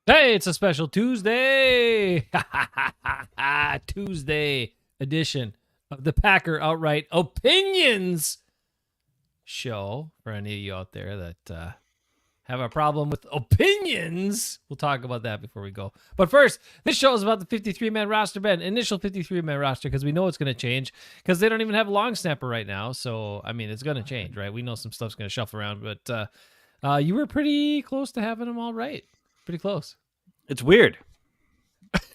Hey, it's a special Tuesday. Tuesday edition of the Packer Outright Opinions show. For any of you out there that have a problem with opinions, we'll talk about that before we go. But first, this show is about the 53-man roster, Ben. Initial 53-man roster, because we know it's going to change because they don't even have a long snapper right now. So, I mean, it's going to change, right? We know some stuff's going to shuffle around, but you were pretty close to having them all right. Pretty close. It's weird.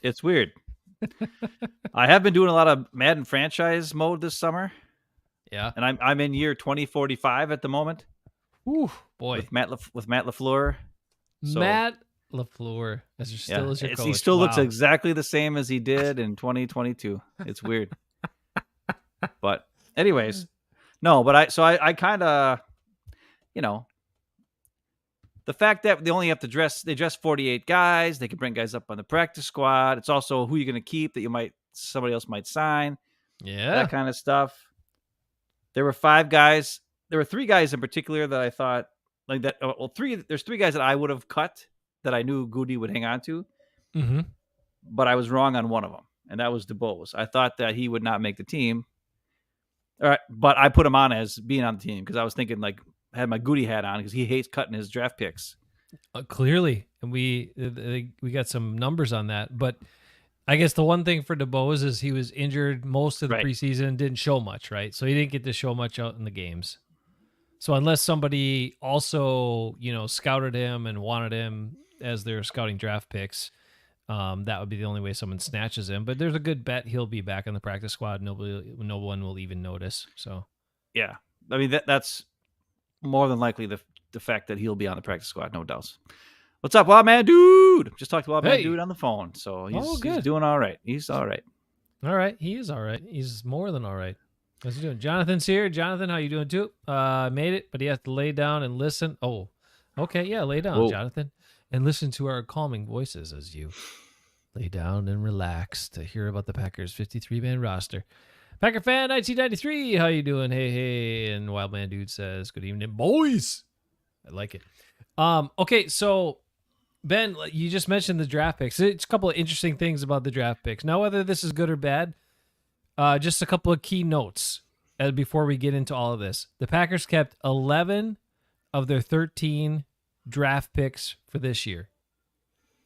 It's weird. I have been doing a lot of Madden franchise mode this summer. Yeah. And I'm in year 2045 at the moment. Ooh, boy. With Matt LaFleur. So, Matt LaFleur as your coach. He still looks exactly the same as he did in 2022. It's weird. But anyways, no, but I kind of, the fact that they only have to dress 48 guys, they can bring guys up on the practice squad. It's also who you're going to keep that somebody else might sign. Yeah. That kind of stuff. There were 5 guys. There were 3 guys in particular that I thought like that. Well, there's 3 guys that I would have cut that I knew Goody would hang on to. Mm-hmm. But I was wrong on one of them. And that was DeBose. I thought that he would not make the team. All right. But I put him on as being on the team because I was thinking had my Goody hat on because he hates cutting his draft picks. Clearly, and we got some numbers on that. But I guess the one thing for DeBose is he was injured most of the preseason, didn't show much, right? So he didn't get to show much out in the games. So unless somebody also, scouted him and wanted him as their scouting draft picks, that would be the only way someone snatches him. But there's a good bet he'll be back on the practice squad. No one will even notice. So yeah, I mean that's more than likely the fact that he'll be on the practice squad, no doubts. What's up, Wild Man Dude? Just talked to Wild Man Dude on the phone, so he's doing all right. He's all right. All right, he is all right. He's more than all right. How's he doing? Jonathan's here. Jonathan, how you doing too? Made it, but he has to lay down and listen. Oh, okay, yeah, lay down, Jonathan, and listen to our calming voices as you lay down and relax to hear about the Packers' 53-man roster. Packer fan 1993, how you doing? Hey, and Wild Man Dude says, good evening, boys. I like it. Okay, so Ben, you just mentioned the draft picks. It's a couple of interesting things about the draft picks. Now, whether this is good or bad, just a couple of key notes before we get into all of this. The Packers kept 11 of their 13 draft picks for this year.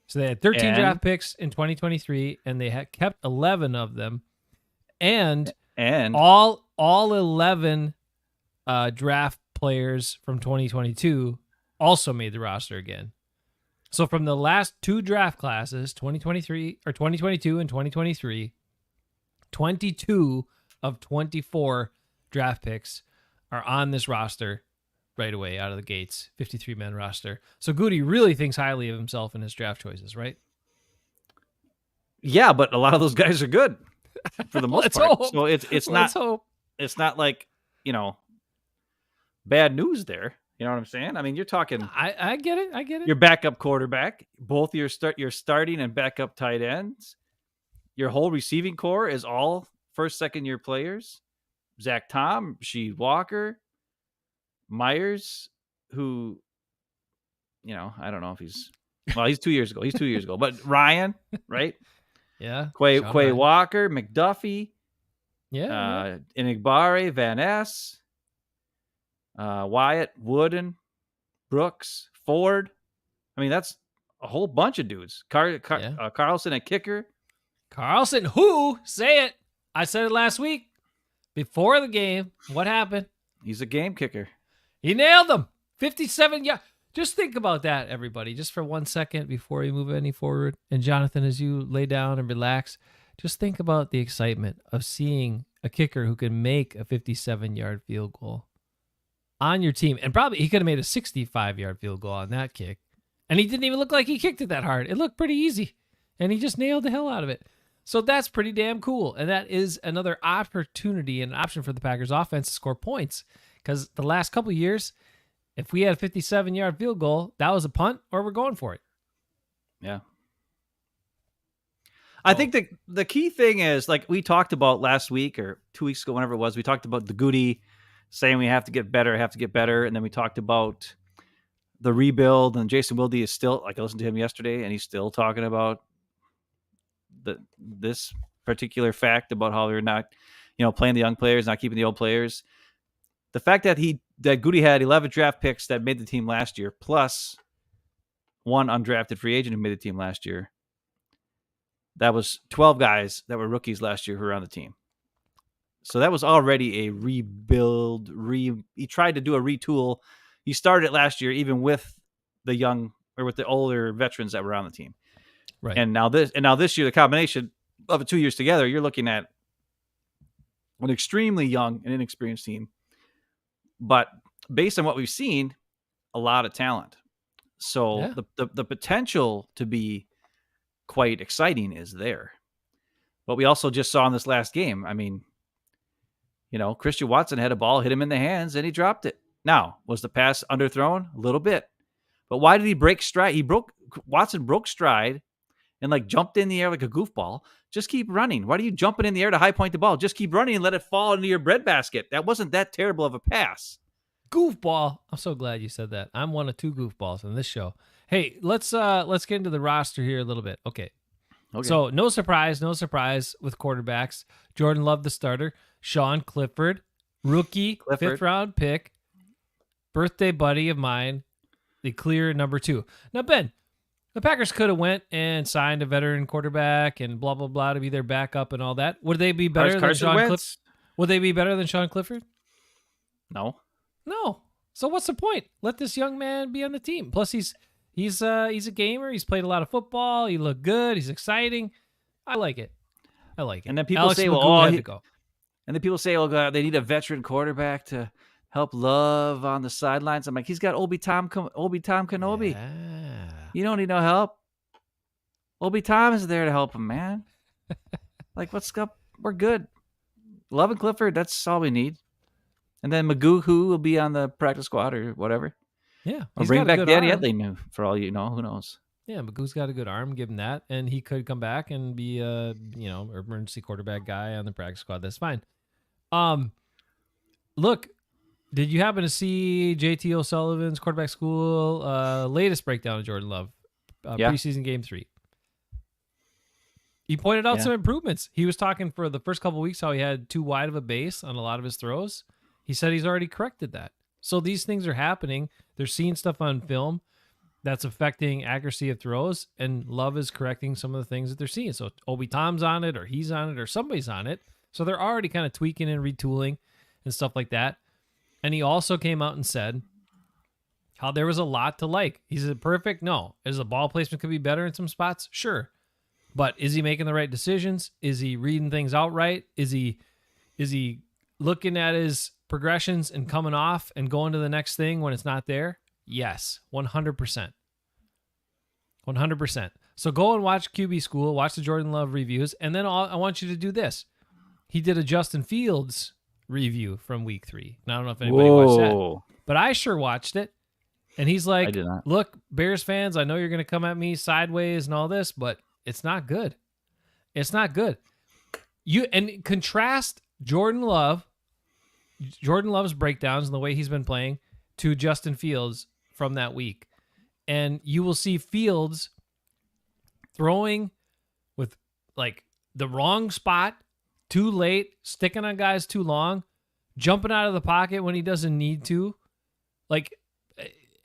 So they had 13 draft picks in 2023, and they had kept 11 of them. And all 11 draft players from 2022 also made the roster again. So from the last 2 draft classes, 2023 or 2022 and 2023, 22 of 24 draft picks are on this roster right away out of the gates. 53-man roster. So Goody really thinks highly of himself and his draft choices, right? Yeah, but a lot of those guys are good for the most part. Hope. So it's not like, bad news there. You know what I'm saying? I mean, you're talking. I get it. Your backup quarterback, both your starting and backup tight ends. Your whole receiving core is all first, second year players. Zach Tom, Rasheed Walker, Myers, who, I don't know if he's 2 years ago. He's 2 years ago. But Ryan, right? Yeah. Quay Walker, McDuffie. Yeah. Enigbare, Van Ness. Wyatt, Wooden, Brooks, Ford. I mean, that's a whole bunch of dudes. Carlson at kicker. Carlson, who? Say it. I said it last week before the game. What happened? He's a game kicker. He nailed them. 57 yards. Just think about that, everybody, just for 1 second before we move any forward. And Jonathan, as you lay down and relax, just think about the excitement of seeing a kicker who can make a 57-yard field goal on your team. And probably he could have made a 65-yard field goal on that kick. And he didn't even look like he kicked it that hard. It looked pretty easy. And he just nailed the hell out of it. So that's pretty damn cool. And that is another opportunity and an option for the Packers offense to score points. Because the last couple of years, if we had a 57-yard field goal, that was a punt or we're going for it. Yeah. I think the key thing is, like we talked about last week or 2 weeks ago, whenever it was, we talked about the Goody saying we have to get better. And then we talked about the rebuild, and Jason Wilde is still, like, I listened to him yesterday, and he's still talking about this particular fact about how they're not, playing the young players, not keeping the old players. The fact that Goody had 11 draft picks that made the team last year, plus one undrafted free agent who made the team last year. That was 12 guys that were rookies last year who were on the team. So that was already a rebuild. He tried to do a retool. He started it last year, even with the young or with the older veterans that were on the team. Right. And now this year, the combination of the 2 years together, you're looking at an extremely young and inexperienced team. But based on what we've seen, a lot of talent. So the potential to be quite exciting is there. But we also just saw in this last game, I mean, Christian Watson had a ball, hit him in the hands, and he dropped it. Now, was the pass underthrown? A little bit. But why did he break stride? Watson broke stride and jumped in the air like a goofball. Just keep running. Why are you jumping in the air to high point the ball? Just keep running and let it fall into your breadbasket. That wasn't that terrible of a pass. Goofball. I'm so glad you said that. I'm one of two goofballs in this show. Hey, let's get into the roster here a little bit. Okay. So no surprise with quarterbacks. Jordan Love, the starter. Sean Clifford, rookie, 5th round pick, birthday buddy of mine, the clear number 2. Now, Ben, the Packers could have went and signed a veteran quarterback and blah, blah, blah to be their backup and all that. Would they be better than Sean Clifford? Would they be better than Sean Clifford? No. So what's the point? Let this young man be on the team. Plus, he's a gamer. He's played a lot of football. He looked good. He's exciting. I like it. And then people say, and then people say, oh, they need a veteran quarterback to help Love on the sidelines. I'm like, he's got Obi Tom Kenobi. Yeah. You don't need no help. Obi Tom is there to help him, man. What's up? We're good. Love and Clifford, that's all we need. And then Magoo, who will be on the practice squad or whatever. Yeah. Or bring back Danny Edley, for all you know. Who knows? Yeah, Magoo's got a good arm. Give him that. And he could come back and be a, emergency quarterback guy on the practice squad. That's fine. Look, did you happen to see JT O'Sullivan's quarterback school latest breakdown of Jordan Love? Preseason game 3. He pointed out some improvements. He was talking for the first couple of weeks how he had too wide of a base on a lot of his throws. He said he's already corrected that. So these things are happening. They're seeing stuff on film that's affecting accuracy of throws, and Love is correcting some of the things that they're seeing. So Obi Tom's on it, or he's on it, or somebody's on it. So they're already kind of tweaking and retooling and stuff like that. And he also came out and said how there was a lot to like. Is it perfect? No. Is the ball placement could be better in some spots? Sure. But is he making the right decisions? Is he reading things out right? Is he looking at his progressions and coming off and going to the next thing when it's not there? Yes, 100%. 100%. So go and watch QB School, watch the Jordan Love reviews, and then I want you to do this. He did a Justin Fields review from week 3. Now, I don't know if anybody watched that, but I sure watched it. And he's like, look, Bears fans, I know you're going to come at me sideways and all this, but it's not good. It's not good. And contrast Jordan Love's breakdowns and the way he's been playing to Justin Fields from that week. And you will see Fields throwing with the wrong spot, too late, sticking on guys too long, jumping out of the pocket when he doesn't need to.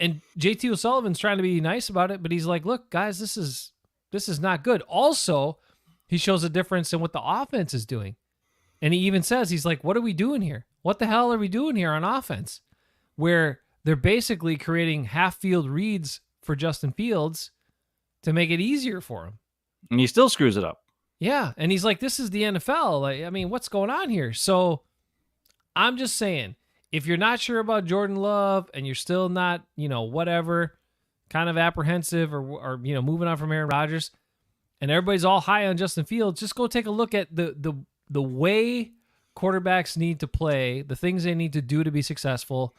And JT O'Sullivan's trying to be nice about it, but he's like, look, guys, this is not good. Also, he shows a difference in what the offense is doing. And he even says, he's like, what are we doing here? What the hell are we doing here on offense? Where they're basically creating half-field reads for Justin Fields to make it easier for him. And he still screws it up. Yeah, and he's like, this is the NFL. What's going on here? So I'm just saying, if you're not sure about Jordan Love and you're still not, whatever, kind of apprehensive or moving on from Aaron Rodgers, and everybody's all high on Justin Fields, just go take a look at the way quarterbacks need to play, the things they need to do to be successful,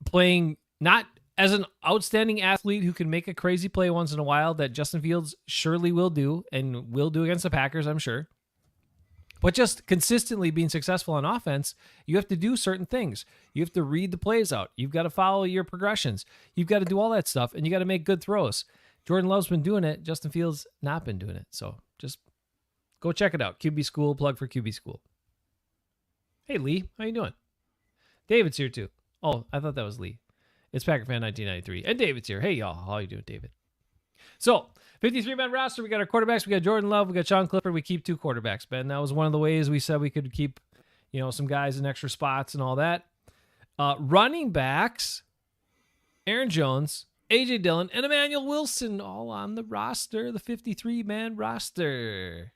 playing not as an outstanding athlete who can make a crazy play once in a while that Justin Fields surely will do and will do against the Packers, I'm sure. But just consistently being successful on offense, you have to do certain things. You have to read the plays out. You've got to follow your progressions. You've got to do all that stuff, and you got to make good throws. Jordan Love's been doing it. Justin Fields not been doing it. So just go check it out. QB School, plug for QB School. Hey, Lee, how you doing? David's here too. Oh, I thought that was Lee. It's Packer Fan 1993. And David's here. Hey, y'all. How you doing, David? So, 53-man roster. We got our quarterbacks. We got Jordan Love. We got Sean Clifford. We keep 2 quarterbacks, Ben. That was one of the ways we said we could keep, some guys in extra spots and all that. Running backs, Aaron Jones, A.J. Dillon, and Emmanuel Wilson all on the roster, the 53-man roster.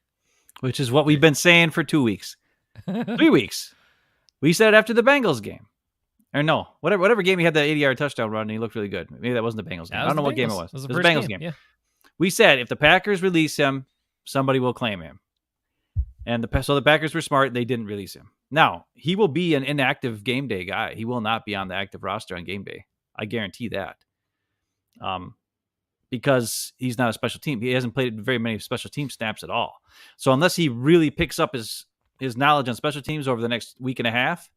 Which is what we've been saying for 2 weeks. 3 weeks. We said after the Bengals game. Or no, whatever game he had that 80-yard touchdown run and he looked really good. Maybe that wasn't the Bengals game. I don't know what game it was. It was the Bengals game. Yeah. We said if the Packers release him, somebody will claim him. And so the Packers were smart. They didn't release him. Now, he will be an inactive game day guy. He will not be on the active roster on game day. I guarantee that. Because he's not a special team. He hasn't played very many special team snaps at all. So unless he really picks up his knowledge on special teams over the next week and a half,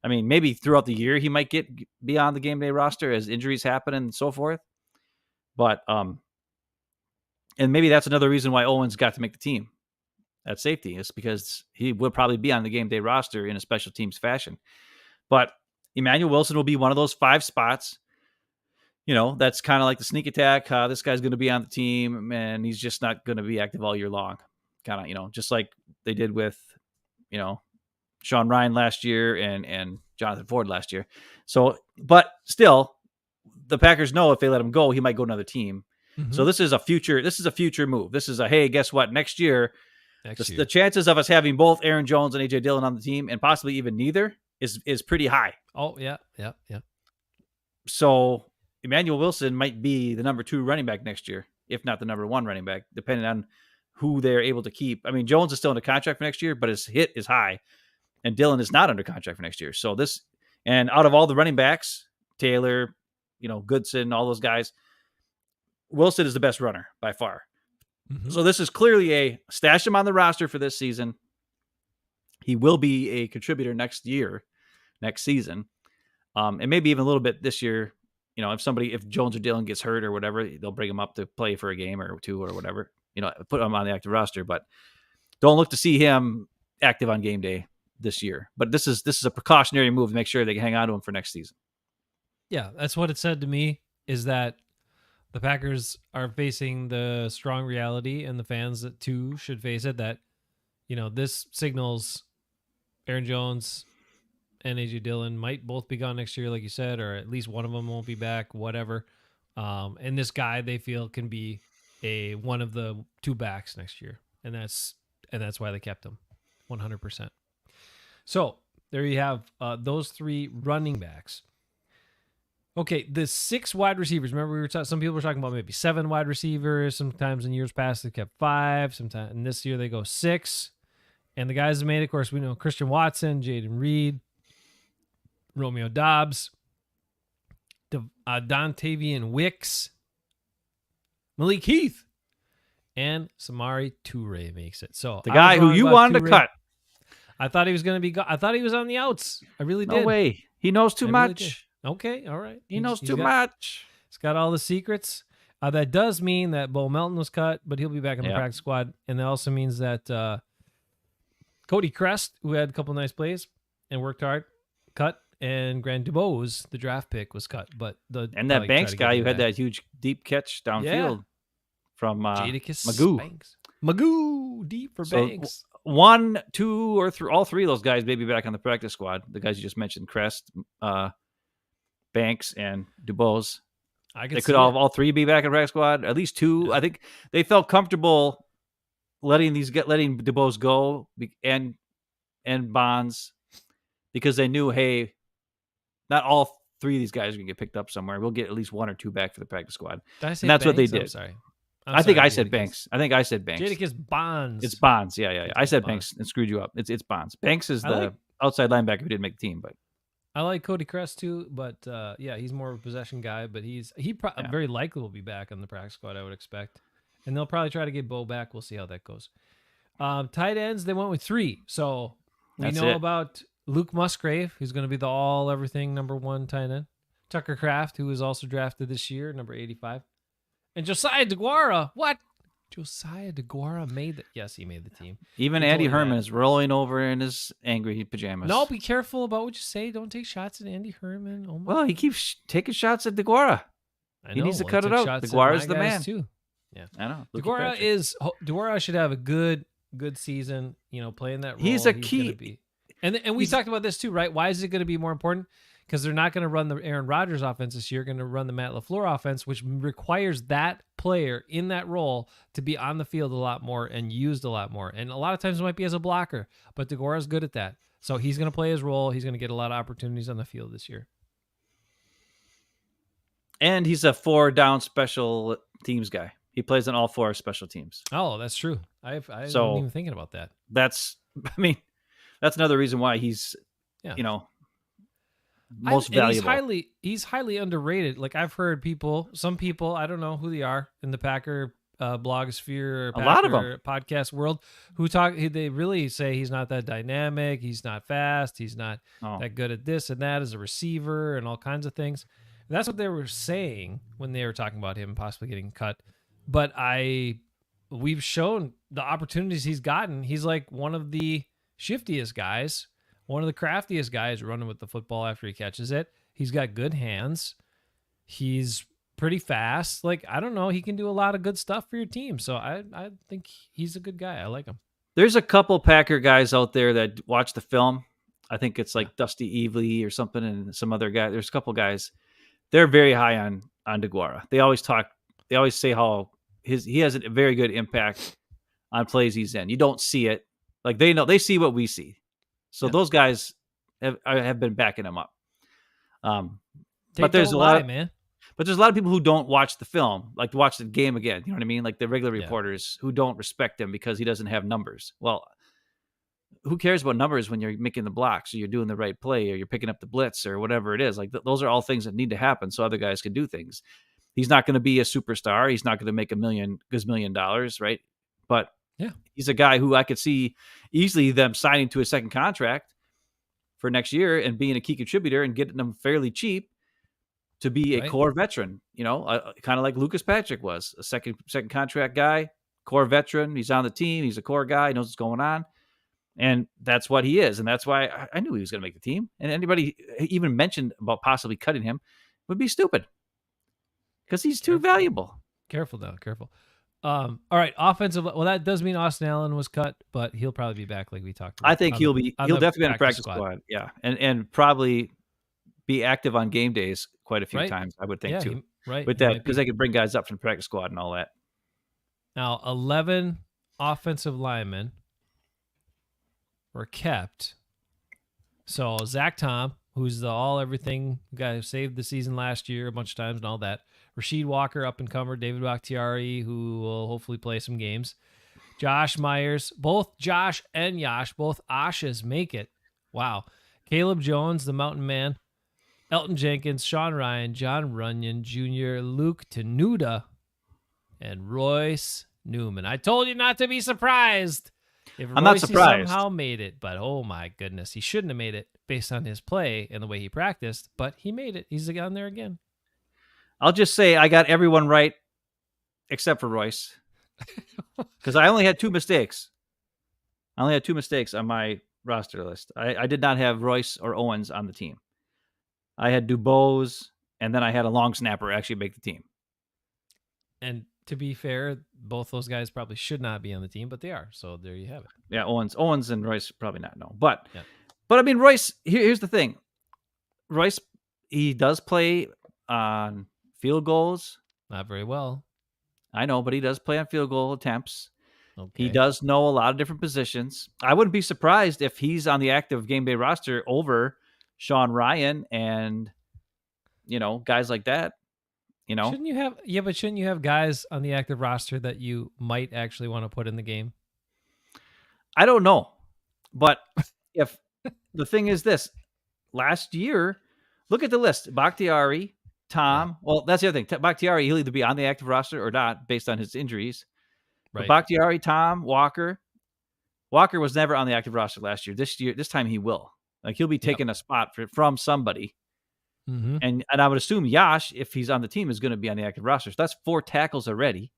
I mean, maybe throughout the year he might be on the game day roster as injuries happen and so forth. But and maybe that's another reason why Owens got to make the team at safety, is because he will probably be on the game day roster in a special teams fashion. But Emmanuel Wilson will be one of those 5 spots. That's kind of like the sneak attack. This guy's going to be on the team, and he's just not going to be active all year long. Kind of, just like they did with, Sean Ryan last year and Jonathan Ford last year. So, but still, the Packers know if they let him go, he might go to another team. Mm-hmm. So this is a future move. This is hey, guess what? Next year, the chances of us having both Aaron Jones and A.J. Dillon on the team, and possibly even neither, is pretty high. Oh, yeah. So Emmanuel Wilson might be the number 2 running back next year, if not the number 1 running back, depending on who they're able to keep. I mean, Jones is still under contract for next year, but his hit is high, and Dillon is not under contract for next year. So and out of all the running backs, Taylor, Goodson, all those guys, Wilson is the best runner by far. Mm-hmm. So this is clearly a stash him on the roster for this season. He will be a contributor next season, and maybe even a little bit this year. If Jones or Dillon gets hurt or whatever, they'll bring him up to play for a game or 2 or whatever. Put him on the active roster, but don't look to see him active on game day this year. But this is a precautionary move to make sure they can hang on to him for next season. Yeah, that's what it said to me, is that the Packers are facing the strong reality, and the fans that too should face it, that, this signals Aaron Jones and A.J. Dillon might both be gone next year, like you said, or at least one of them won't be back, whatever. And this guy they feel can be one of the 2 backs next year. And that's why they kept him 100%. So there you have those 3 running backs. Okay, the 6 wide receivers. Remember, some people were talking about maybe 7 wide receivers. Sometimes in years past they kept 5. Sometimes, and this year they go 6. And the guys that made it, of course, we know Christian Watson, Jaden Reed, Romeo Doubs, Dontavian Wicks, Malik Heath, and Samori Toure makes it. So the guy who you wanted to cut. I thought he was going to be. I thought he was on the outs. I really did. No way. He knows too much. Really okay, all right. He knows too much. He's got all the secrets. That does mean that Bo Melton was cut, but he'll be back in the practice squad. And that also means that Cody Crest, who had a couple nice plays and worked hard, cut. And Grant Dubose, the draft pick, was cut. But that Banks guy who had that huge deep catch downfield from Magoo. Banks. Magoo, deep for Banks. 1, 2, or 3, all 3 of those guys may be back on the practice squad. The guys you just mentioned, Crest, Banks, and Dubose. They could all 3 be back in the practice squad. At least 2. Yeah. I think they felt comfortable letting Dubose go and Bonds, because they knew, hey, not all 3 of these guys are going to get picked up somewhere. We'll get at least 1 or 2 back for the practice squad. And that's Banks? What they did. I'm sorry. I think I said Banks. Jadakiss Bonds. It's Bonds. Yeah. I said Banks and screwed you up. It's Bonds. Banks is the outside linebacker who didn't make the team, but I like Cody Crest too. But he's more of a possession guy. But very likely will be back on the practice squad, I would expect. And they'll probably try to get Bo back. We'll see how that goes. Tight ends, they went with 3. So we That's know it. about Luke Musgrave, who's going to be the all everything number 1 tight end. Tucker Kraft, who was also drafted this year, number 85. And Josiah DeGuara. What? Josiah DeGuara made the... Yes, he made the team. Even Andy Herman is rolling over in his angry pajamas. No, be careful about what you say. Don't take shots at Andy Herman. Oh my. Well, he keeps taking shots at DeGuara. He needs to cut it out. DeGuara's the man. Too. Yeah, I know. DeGuara should have a good season. Playing that role. He's a key. And we talked about this too, right? Why is it going to be more important? Because they're not going to run the Aaron Rodgers offense this year. They're going to run the Matt LaFleur offense, which requires that player in that role to be on the field a lot more and used a lot more. And a lot of times it might be as a blocker, but DeGuara's good at that. So he's going to play his role. He's going to get a lot of opportunities on the field this year. And he's a 4-down special teams guy. He plays on all 4 special teams. Oh, that's true. I wasn't even thinking about that. That's another reason why he's, most valuable. He's highly underrated. Like I've heard some people, I don't know who they are in the Packer blogosphere or Packer a lot of them podcast world, they really say he's not that dynamic. He's not fast. He's not that good at this and that as a receiver and all kinds of things. And that's what they were saying when they were talking about him possibly getting cut. But we've shown the opportunities he's gotten. He's like one of the shiftiest guys, one of the craftiest guys running with the football after he catches it. He's got good hands. He's pretty fast. Like, I don't know. He can do a lot of good stuff for your team. So I think he's a good guy. I like him. There's a couple Packer guys out there that watch the film. I think it's like Dusty Evely or something and some other guy. There's a couple guys. They're very high on DeGuara. They always say how he has a very good impact on plays he's in. You don't see it. Like they see what we see. So those guys have been backing him up. But there's a lot of people who don't watch the film, like to watch the game again. You know what I mean? Like the regular reporters who don't respect him because he doesn't have numbers. Well, who cares about numbers when you're making the blocks or you're doing the right play or you're picking up the blitz or whatever it is? Like those are all things that need to happen so other guys can do things. He's not going to be a superstar. He's not going to make $1 million, right? But he's a guy who I could see easily them signing to a second contract for next year and being a key contributor and getting them fairly cheap to be a core veteran, kind of like Lucas Patrick was, a second contract guy, core veteran. He's on the team. He's a core guy. He knows what's going on. And that's what he is. And that's why I knew he was going to make the team. And anybody even mentioned about possibly cutting him would be stupid because he's too valuable. Careful, though. Careful. All right. Offensive. Well, that does mean Austin Allen was cut, but he'll probably be back like we talked about. I think he'll definitely be in the practice squad. Yeah. And probably be active on game days quite a few times, I would think, too. With that, because they could bring guys up from the practice squad and all that. Now, 11 offensive linemen were kept. So Zach Tom, who's the all-everything guy who saved the season last year a bunch of times and all that. Rasheed Walker, up-and-comer. David Bakhtiari, who will hopefully play some games. Josh Myers. Both Josh and Yash, both Ashes make it. Wow. Caleb Jones, the mountain man. Elton Jenkins, Sean Ryan, John Runyon Jr., Luke Tenuta, and Royce Newman. I told you not to be surprised. I'm not surprised. Somehow made it, but oh my goodness, he shouldn't have made it based on his play and the way he practiced, but he made it. He's on there again. I'll just say I got everyone right except for Royce because I only had 2 mistakes. I only had 2 mistakes on my roster list. I did not have Royce or Owens on the team. I had Dubose, and then I had a long snapper actually make the team. And to be fair, both those guys probably should not be on the team, but they are. So there you have it. Yeah, Owens and Royce probably not, no. But I mean, Royce, here's the thing. Royce, he does play on field goals. Not very well. I know, but he does play on field goal attempts. Okay. He does know a lot of different positions. I wouldn't be surprised if he's on the active game day roster over Sean Ryan and, guys like that, Shouldn't you have guys on the active roster that you might actually want to put in the game? I don't know. But if the thing is this, last year, look at the list. Bakhtiari, Tom. Well, that's the other thing. Bakhtiari, he'll either be on the active roster or not based on his injuries. Right. Bakhtiari, Tom, Walker, Walker was never on the active roster last year. This time he will. Like he'll be taking a spot from somebody. Mm-hmm. And I would assume Yash, if he's on the team, is going to be on the active roster. So that's 4 tackles already.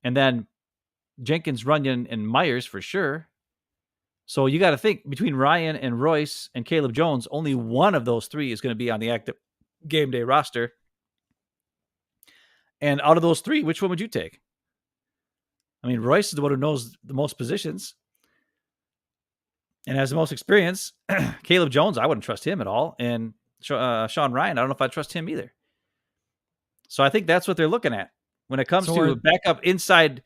And then Jenkins, Runyon, and Myers for sure. So you got to think between Ryan and Royce and Caleb Jones, only one of those 3 is going to be on the active game day roster. And out of those 3, which one would you take? I mean, Royce is the one who knows the most positions and has the most experience. Caleb Jones, I wouldn't trust him at all. And Sean Ryan, I don't know if I trust him either. So I think that's what they're looking at. When it comes to backup inside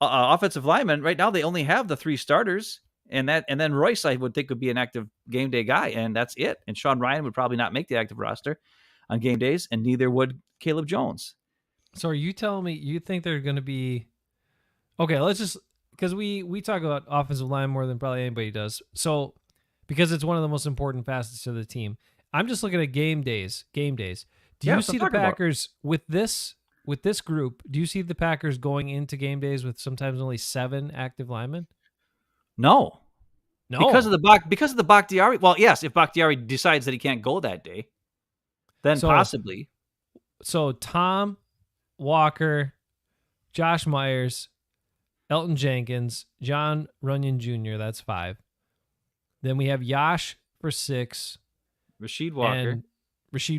offensive linemen, right now they only have the 3 starters. And then Royce, I would think, would be an active game day guy, and that's it. And Sean Ryan would probably not make the active roster on game days, and neither would Caleb Jones. So are you telling me you think they're going to be okay? Let's just because we talk about offensive line more than probably anybody does. So because it's one of the most important facets of the team, I'm just looking at game days. Do you see the Packers with this group? Do you see the Packers going into game days with sometimes only 7 active linemen? No. Because of the Bakhtiari. Well, yes, if Bakhtiari decides that he can't go that day, then possibly. So Tom, Walker, Josh Myers, Elton Jenkins, John Runyon Jr., that's 5. Then we have Yash for 6. Rasheed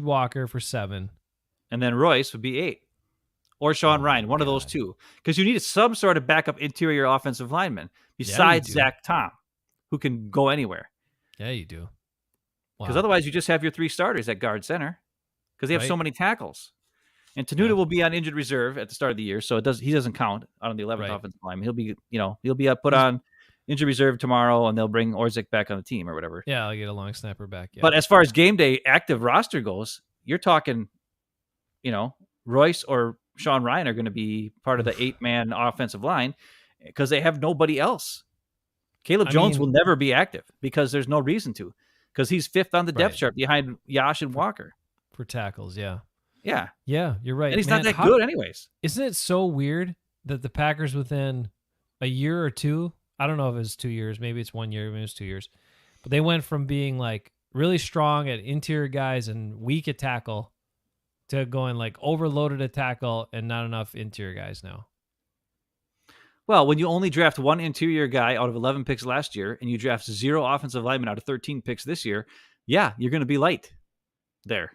Walker for 7. And then Royce would be 8. Or Sean Ryan, one of those 2. Because you need some sort of backup interior offensive lineman besides Zach Tom, who can go anywhere. Yeah, you do. Because otherwise you just have your 3 starters at guard center because they have so many tackles. And Tenuta will be on injured reserve at the start of the year, so he doesn't count on the 11th offensive lineman. He'll be put on injured reserve tomorrow, and they'll bring Orzik back on the team or whatever. Yeah, I'll get a long snapper back. Yeah. But as far as game day active roster goes, you're talking, Royce or Sean Ryan are going to be part of the 8-man offensive line because they have nobody else. Caleb Jones will never be active because there's no reason to, because he's 5th on the depth chart behind Yash and Walker. For tackles, yeah. Yeah. Yeah, you're right. And he's not that good anyways. Isn't it so weird that the Packers within a year or 2, I don't know if it's 2 years, maybe it's 1 year, maybe it's 2 years, but they went from being like really strong at interior guys and weak at tackle to going like overloaded at tackle and not enough interior guys now. Well, when you only draft 1 interior guy out of 11 picks last year and you draft 0 offensive linemen out of 13 picks this year, yeah, you're going to be light there.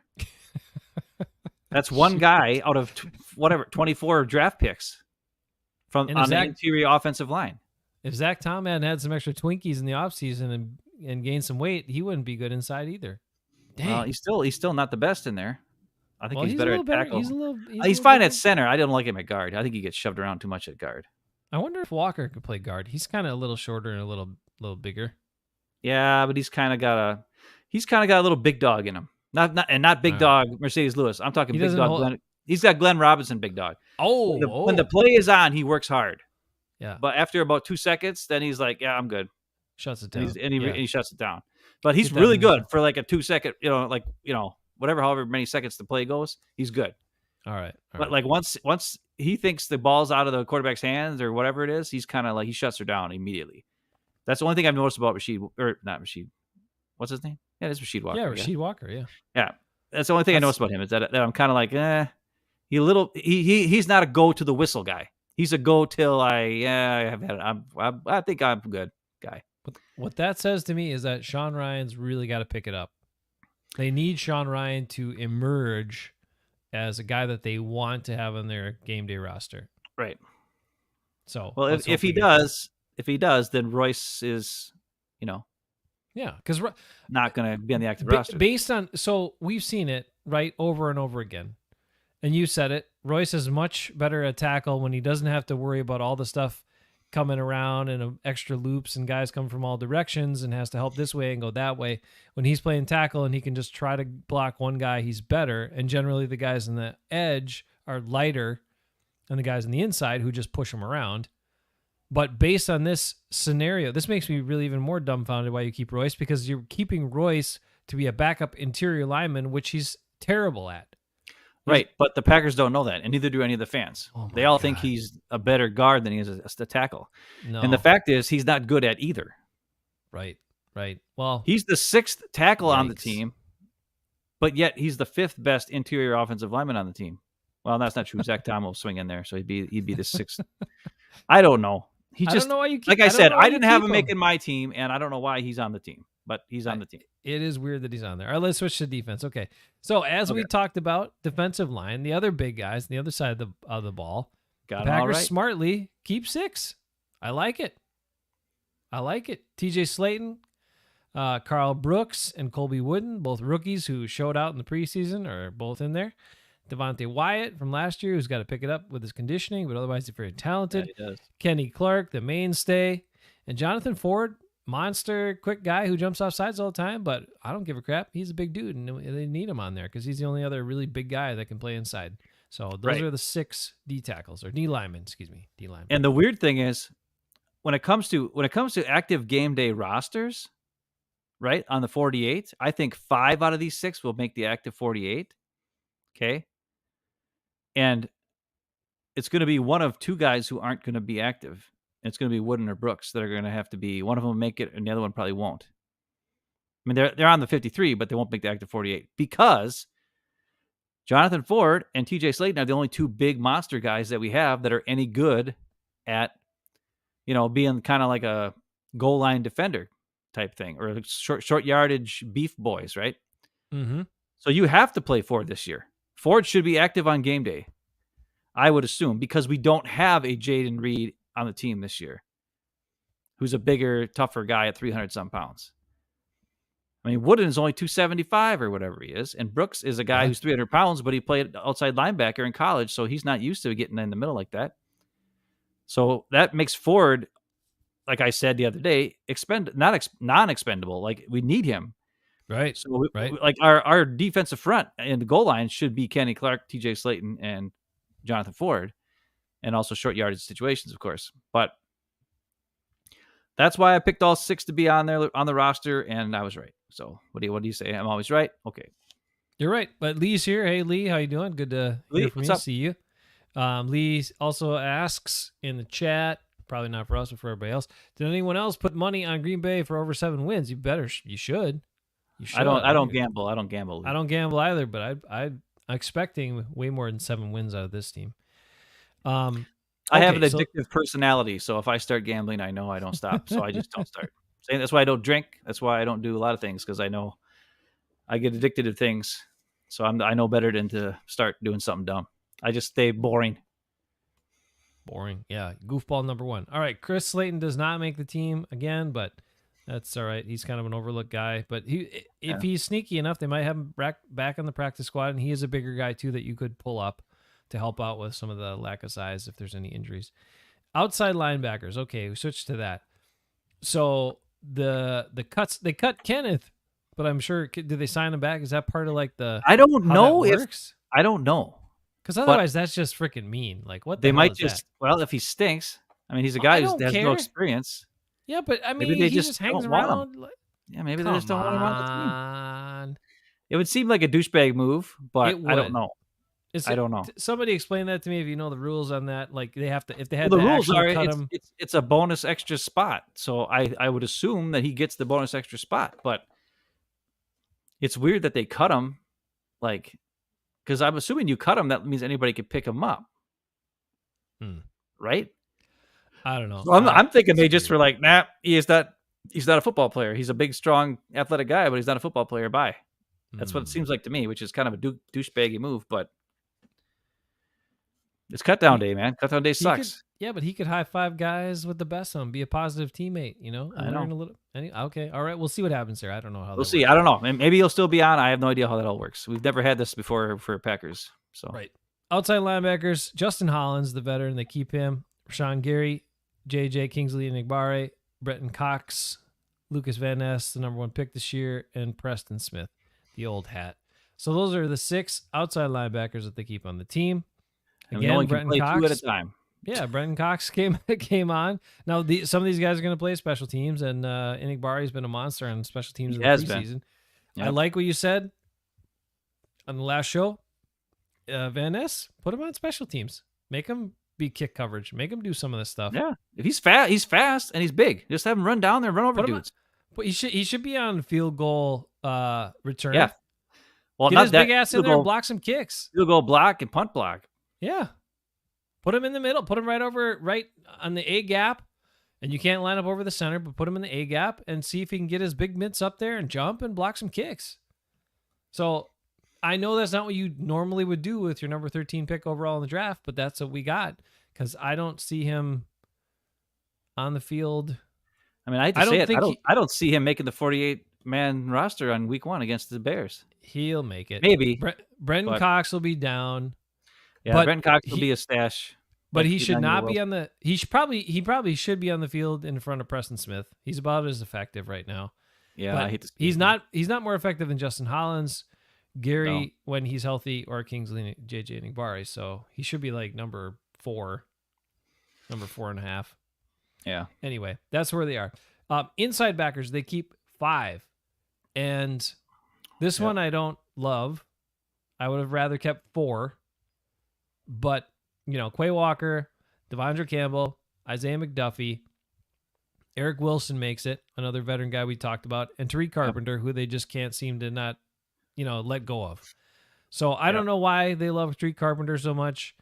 That's 1 guy out of 24 draft picks on the interior offensive line. If Zach Tom had some extra Twinkies in the offseason and gained some weight, he wouldn't be good inside either. Dang. Well, he's still not the best in there. I think he's better at tackle. He's fine at center. I don't like him at guard. I think he gets shoved around too much at guard. I wonder if Walker could play guard. He's kind of a little shorter and a little bigger. Yeah, but he's kind of got a little big dog in him. Not big dog Mercedes Lewis. I'm talking big dog. He's got Glenn Robinson big dog. When the play is on, he works hard. Yeah. But after about 2 seconds, then he's like, yeah, I'm good. Shuts it down. And he shuts it down. But he's really good for like a 2-second, however many seconds the play goes, he's good. All right. But like once he thinks the ball's out of the quarterback's hands or whatever it is, he's kind of like he shuts her down immediately. That's the only thing I've noticed about not Rasheed. What's his name? Yeah, it's Rasheed Walker. Yeah, Rasheed Walker. Yeah. Yeah, that's the only thing I noticed about him is that I'm kind of like, he's not a go to the whistle guy. He's a go till I have had it. I think I'm good guy. What that says to me is that Sean Ryan's really got to pick it up. They need Sean Ryan to emerge as a guy that they want to have on their game day roster. Right. So, well, if he does, then Royce is, yeah, because not going to be on the active roster. Based on, so we've seen it right over and over again, and you said it. Royce is much better at tackle when he doesn't have to worry about all the stuff coming around and extra loops and guys come from all directions and has to help this way and go that way. When he's playing tackle and he can just try to block one guy, he's better. And generally the guys on the edge are lighter than the guys on the inside who just push him around. But based on this scenario, this makes me really even more dumbfounded why you keep Royce, because you're keeping Royce to be a backup interior lineman, which he's terrible at. Right, but the Packers don't know that, and neither do any of the fans. Oh They my all think God. he's a better guard than he is a tackle. No. And the fact is, he's not good at either. Right. Well, He's the 6th tackle on the yikes. team, but yet he's the 5th best interior offensive lineman on the team. Well, that's not true. Zach Tom will swing in there, so he'd be the 6th. I don't know. He I just, don't know why you keep, like I said, don't know why I you didn't have keep him making my team, and I don't know why he's on the team, but he's on the team. It is weird that he's on there. All right, let's switch to defense. Okay. So as we talked about defensive line, the other big guys, the other side of the ball, Got the him all Packers right. smartly keep 6. I like it. TJ Slayton, Carl Brooks, and Colby Wooden, both rookies who showed out in the preseason, are both in there. Devontae Wyatt from last year, who's got to pick it up with his conditioning, but otherwise he's very talented. Yeah, he does. Kenny Clark, the mainstay, and Jonathan Ford, monster, quick guy who jumps off sides all the time, but I don't give a crap. He's a big dude, and they need him on there because he's the only other really big guy that can play inside. So those are the 6 D tackles, or D linemen, D linemen. And the weird thing is, when it comes to active game day rosters, right, on the 48, I think 5 out of these 6 will make the active 48. Okay. And it's going to be one of 2 guys who aren't going to be active. It's going to be Wooden or Brooks that are going to have to be. One of them will make it, and the other one probably won't. I mean, they're on the 53, but they won't make the active 48 because Jonathan Ford and TJ Slayton are the only 2 big monster guys that we have that are any good at, being kind of like a goal line defender type thing, or short yardage beef boys, right? Mm-hmm. So you have to play Ford this year. Ford should be active on game day, I would assume, because we don't have a Jaden Reed on the team this year, who's a bigger, tougher guy at 300-some pounds. I mean, Wooden is only 275 or whatever he is, and Brooks is a guy who's 300 pounds, but he played outside linebacker in college, so he's not used to getting in the middle like that. So that makes Ford, like I said the other day, non-expendable. Like, we need him. Right. So like our defensive front and the goal line should be Kenny Clark, TJ Slayton, and Jonathan Ford, and also short yardage situations, of course. But that's why I picked all 6 to be on there on the roster, and I was right. So what do you say? I'm always right. Okay, you're right. But Lee's here. Hey Lee, how you doing? Good to hear from you. See you. Lee also asks in the chat, probably not for us, but for everybody else, did anyone else put money on Green Bay for over 7 wins? You should. I don't gamble. I don't gamble. I don't gamble either, but I'm expecting way more than 7 wins out of this team. I have an addictive personality, so if I start gambling, I know I don't stop. So I just don't start. That's why I don't drink. That's why I don't do a lot of things, because I know I get addicted to things. So I know better than to start doing something dumb. I just stay boring. Boring, yeah. Goofball number 1. All right, Chris Slayton does not make the team again, but that's all right. He's kind of an overlooked guy, but if he's sneaky enough, they might have him back on the practice squad, and he is a bigger guy too that you could pull up to help out with some of the lack of size if there's any injuries. Outside linebackers. Okay, we switched to that. So the cuts, they cut Kenneth, but I'm sure, did they sign him back? Is that part of like the? I don't know if I don't know, because otherwise that's just freaking mean. Like, what the they hell might is just that? Well, if he stinks, I mean, he's a guy who has no experience. Yeah, but I mean, maybe they he just hangs around. Yeah, maybe they just don't want him on the team. It would seem like a douchebag move, but I don't know. I don't know. Somebody explain that to me if you know the rules on that. Like, they have to, if they had the to rules are cut him. It's a bonus extra spot, so I would assume that he gets the bonus extra spot. But it's weird that they cut him, like, because I'm assuming you cut him, that means anybody could pick him up, right? I don't know. So I'm thinking they just were like, nah, he's not a football player. He's a big, strong, athletic guy, but he's not a football player. Bye. That's what it seems like to me, which is kind of a douchebaggy move, but it's cut down day, man. Cut down day sucks. But he could high five guys with the best of them, be a positive teammate, you know? I know. A little, okay. All right. We'll see what happens there. I don't know how we'll see. Works. I don't know. Maybe he'll still be on. I have no idea how that all works. We've never had this before for Packers. So right. Outside linebackers, Justin Hollins, the veteran, they keep him. Rashawn Gary, JJ Kingsley Enagbare, Brenton Cox, Lucas Van Ness, the number 1 pick this year, and Preston Smith, the old hat. So those are the 6 outside linebackers that they keep on the team. Again, Brenton Cox, 2 at a time. Yeah, Brenton Cox came on. Now, some of these guys are going to play special teams, and Enigbare's been a monster on special teams in the preseason. Yep. I like what you said on the last show. Van Ness, put him on special teams. Make him be kick coverage. Make him do some of this stuff. Yeah, if he's fast and he's big. Just have him run down there, run over dudes. But he should be on field goal return. Yeah. Well, get not his big ass in there and block some kicks. Field goal block and punt block. Yeah. Put him in the middle. Put him right on the A gap. And you can't line up over the center, but put him in the A gap and see if he can get his big mitts up there and jump and block some kicks. So I know that's not what you normally would do with your number 13 pick overall in the draft, but that's what we got because I don't see him on the field. I mean, I don't see him making the 48-man roster on week 1 against the Bears. He'll make it. Maybe. Brenton Cox will be down. Yeah, Brenton Cox will be a stash. But he should not be on the. He probably should be on the field in front of Preston Smith. He's about as effective right now. Yeah, I hate to see he's not more effective than Justin Hollins, Gary when he's healthy, or Kingsley JJ Enagbare. So he should be like number 4.5. Yeah. Anyway, that's where they are. Inside backers, they keep 5, and this one I don't love. I would have rather kept 4, but. Quay Walker, Devondre Campbell, Isaiah McDuffie, Eric Wilson makes it, another veteran guy we talked about, and Tariq Carpenter, who they just can't seem to not, let go of. So I don't know why they love Tariq Carpenter so much.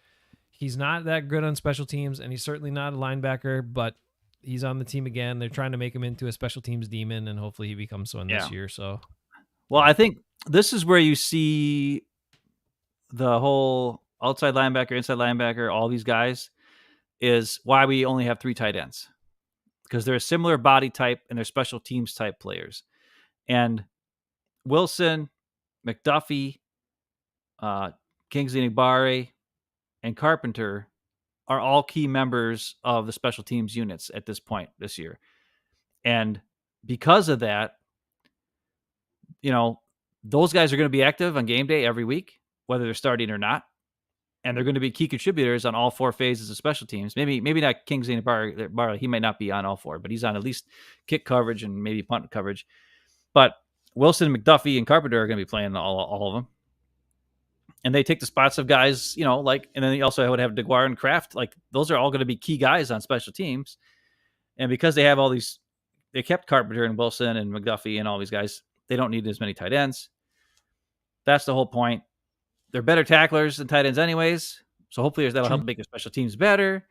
He's not that good on special teams, and he's certainly not a linebacker, but he's on the team again. They're trying to make him into a special teams demon, and hopefully he becomes one this year. So, well, I think this is where you see the whole outside linebacker, inside linebacker, all these guys, is why we only have 3 tight ends. Because they're a similar body type and they're special teams type players. And Wilson, McDuffie, Kingsley Enagbare, and Carpenter are all key members of the special teams units at this point this year. And because of that, those guys are going to be active on game day every week, whether they're starting or not. And they're going to be key contributors on all 4 phases of special teams. Maybe not Kingsley Enagbare. He might not be on all 4, but he's on at least kick coverage and maybe punt coverage. But Wilson, McDuffie, and Carpenter are going to be playing all of them. And they take the spots of guys, and then you also would have DeGuara and Kraft. Like, those are all going to be key guys on special teams. And because they have all these, they kept Carpenter and Wilson and McDuffie and all these guys, they don't need as many tight ends. That's the whole point. They're better tacklers than tight ends anyways. So hopefully that'll help make your special teams better.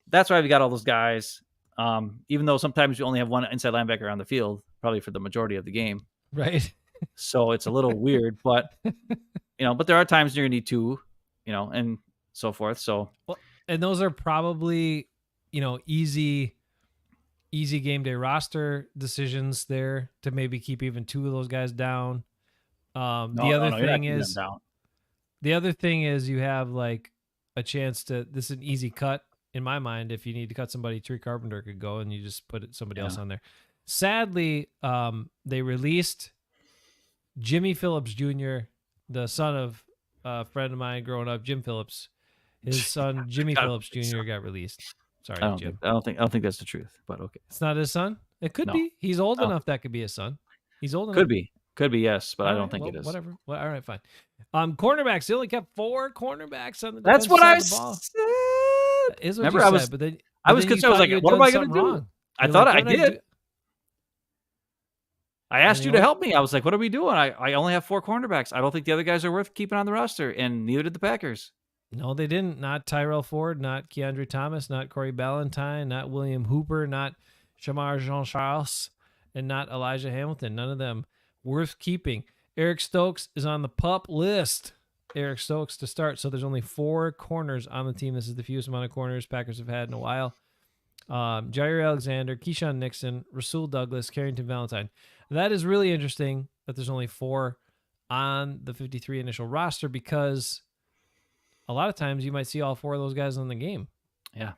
That's why we got all those guys. Even though sometimes you only have one inside linebacker on the field, probably for the majority of the game. Right. So it's a little weird, but but there are times you're going to need 2, and so forth. So, and those are probably, easy game day roster decisions there to maybe keep even 2 of those guys down. The other thing is you have like a chance to, this is an easy cut in my mind. If you need to cut somebody, Tariq Carpenter could go and you just put somebody else on there. Sadly, they released Jimmy Phillips Jr., the son of a friend of mine growing up, Jim Phillips. His son, Jimmy Phillips Jr. got released. Sorry, Jim. I don't think that's the truth, but okay. It's not his son? It could be. He's old enough that could be his son. He's old enough. Could be, yes, but I don't think it is. Whatever. Well, all right, fine. Cornerbacks. They only kept 4 cornerbacks on the That's what I said. That is what you said, but then I was concerned. I was like, what am I going to do? Wrong. I thought I did. I asked you to help me. I was like, what are we doing? I only have 4 cornerbacks. I don't think the other guys are worth keeping on the roster, and neither did the Packers. No, they didn't. Not Tyrell Ford, not Keandre Thomas, not Corey Ballantyne, not William Hooper, not Shamar Jean-Charles, and not Elijah Hamilton. None of them worth keeping. Eric Stokes is on the PUP list. Eric Stokes to start. So there's only 4 corners on the team. This is the fewest amount of corners Packers have had in a while. Jair Alexander, Keyshawn Nixon, Rasul Douglas, Carrington Valentine. That is really interesting that there's only 4 on the 53 initial roster, because a lot of times you might see all 4 of those guys in the game. Yeah.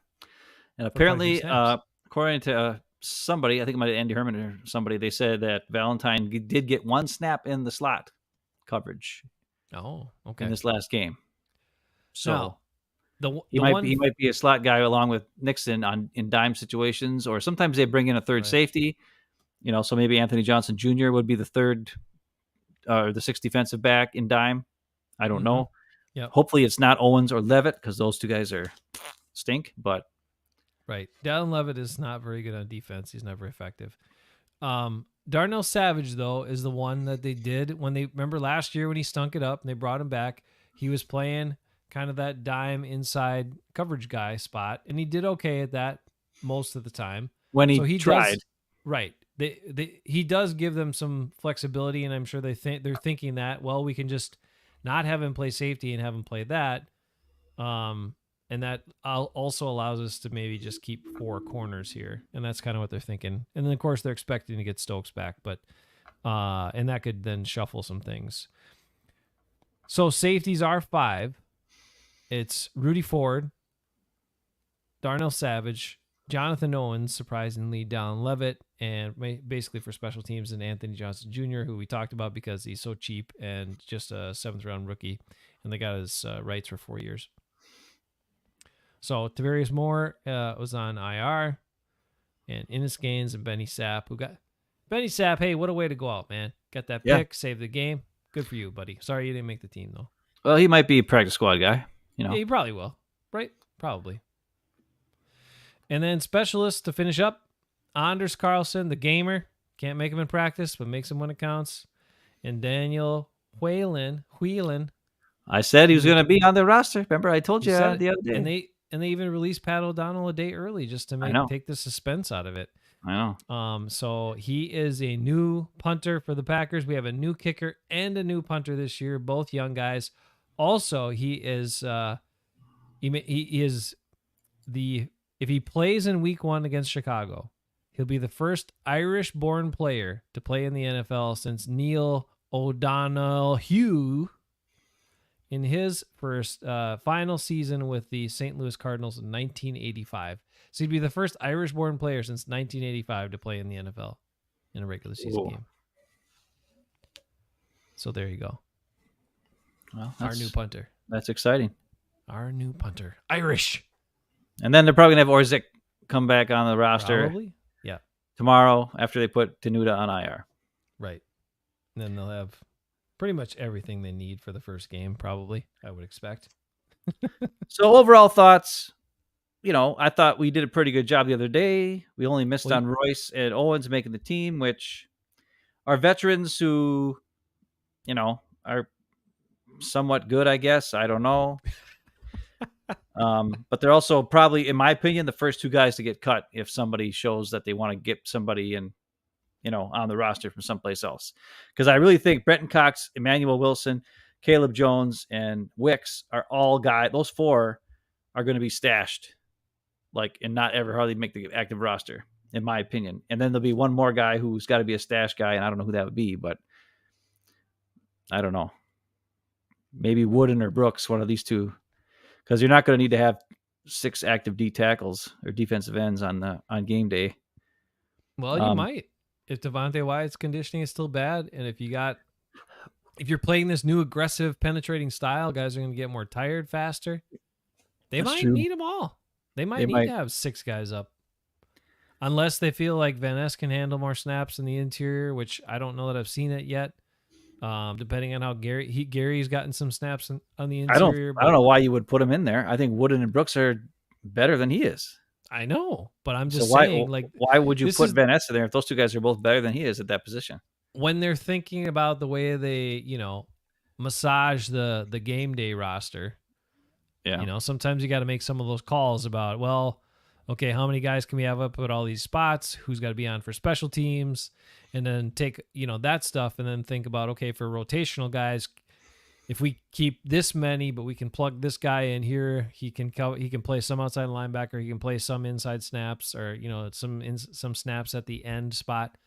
And apparently, according to somebody, I think it might have Andy Herman or somebody, they said that Valentine did get 1 snap in the slot coverage. Oh, okay. In this last game. So now, he might be a slot guy along with Nixon in dime situations, or sometimes they bring in a third safety. So maybe Anthony Johnson Jr. would be the third or the 6th defensive back in dime. I don't know. Yep. Hopefully it's not Owens or Levitt because those two guys are stink. But Right. Dallin Levitt is not very good on defense. He's not very effective. Darnell Savage, though, is the one that they did when they remember last year when he stunk it up and they brought him back. He was playing kind of that dime inside coverage guy spot, and he did okay at that most of the time. when he tried, Right. He does give them some flexibility, and I'm sure they're thinking that, well, we can just not have him play safety and have him play that. And that also allows us to maybe just keep 4 corners here. And that's kind of what they're thinking. And then, of course, they're expecting to get Stokes back, but and that could then shuffle some things. So safeties are 5. It's Rudy Ford, Darnell Savage, Jonathan Owens, surprisingly, Dallin Levitt, and basically for special teams, and Anthony Johnson Jr., who we talked about because he's so cheap and just a 7th-round rookie, and they got his rights for 4 years. So Tavarius Moore was on IR, and Innis Gaines and Benny Sapp, who got Benny Sapp. Hey, what a way to go out, man! Got that pick, saved the game. Good for you, buddy. Sorry you didn't make the team though. Well, he might be a practice squad guy. Yeah, he probably will. Right? Probably. And then specialists to finish up: Anders Carlson, the gamer, can't make him in practice, but makes him when it counts. And Daniel Whelan. I said he was going to be on the roster. Remember, I told you the other day. And they even released Pat O'Donnell a day early just to take the suspense out of it. I know. So he is a new punter for the Packers. We have a new kicker and a new punter this year, both young guys. Also, he is if he plays in Week 1 against Chicago, he'll be the first Irish-born player to play in the NFL since Neil O'Donoghue in his first final season with the St. Louis Cardinals in 1985. So he'd be the first Irish-born player since 1985 to play in the NFL in a regular season game. So there you go. Well, our new punter. That's exciting. Our new punter. Irish. And then they're probably going to have Orzik come back on the roster. Probably. Yeah. Tomorrow after they put Tenuta on IR. Right. And then they'll have pretty much everything they need for the first game, probably, I would expect. So overall thoughts, I thought we did a pretty good job the other day. We only missed on Royce and Owens making the team, which are veterans who, are somewhat good, I guess. I don't know. But they're also probably, in my opinion, the first 2 guys to get cut if somebody shows that they want to get somebody in, on the roster from someplace else. Because I really think Brenton Cox, Emmanuel Wilson, Caleb Jones, and Wicks are all guys. Those 4 are going to be stashed, and not ever hardly make the active roster, in my opinion. And then there'll be one more guy who's got to be a stash guy, and I don't know who that would be, but I don't know. Maybe Wooden or Brooks, one of these 2. Because you're not going to need to have 6 active D tackles or defensive ends on game day. Well, you might. If Devontae Wyatt's conditioning is still bad, and if you're playing this new aggressive penetrating style, guys are going to get more tired faster. They might need them all. They might need to have 6 guys up. Unless they feel like Van Ness can handle more snaps in the interior, which I don't know that I've seen it yet. Depending on how Gary's gotten some snaps on the interior. I don't know why you would put him in there. I think Wooden and Brooks are better than he is. I know, but I'm just saying, why would you put Van Ness in there if those 2 guys are both better than he is at that position? When they're thinking about the way they, massage the game day roster, sometimes you got to make some of those calls about, well, okay, how many guys can we have up at all these spots? Who's got to be on for special teams? And then take, that stuff and then think about, okay, for rotational guys, if we keep this many, but we can plug this guy in here, he can play some outside linebacker, he can play some inside snaps or, some snaps at the end spot.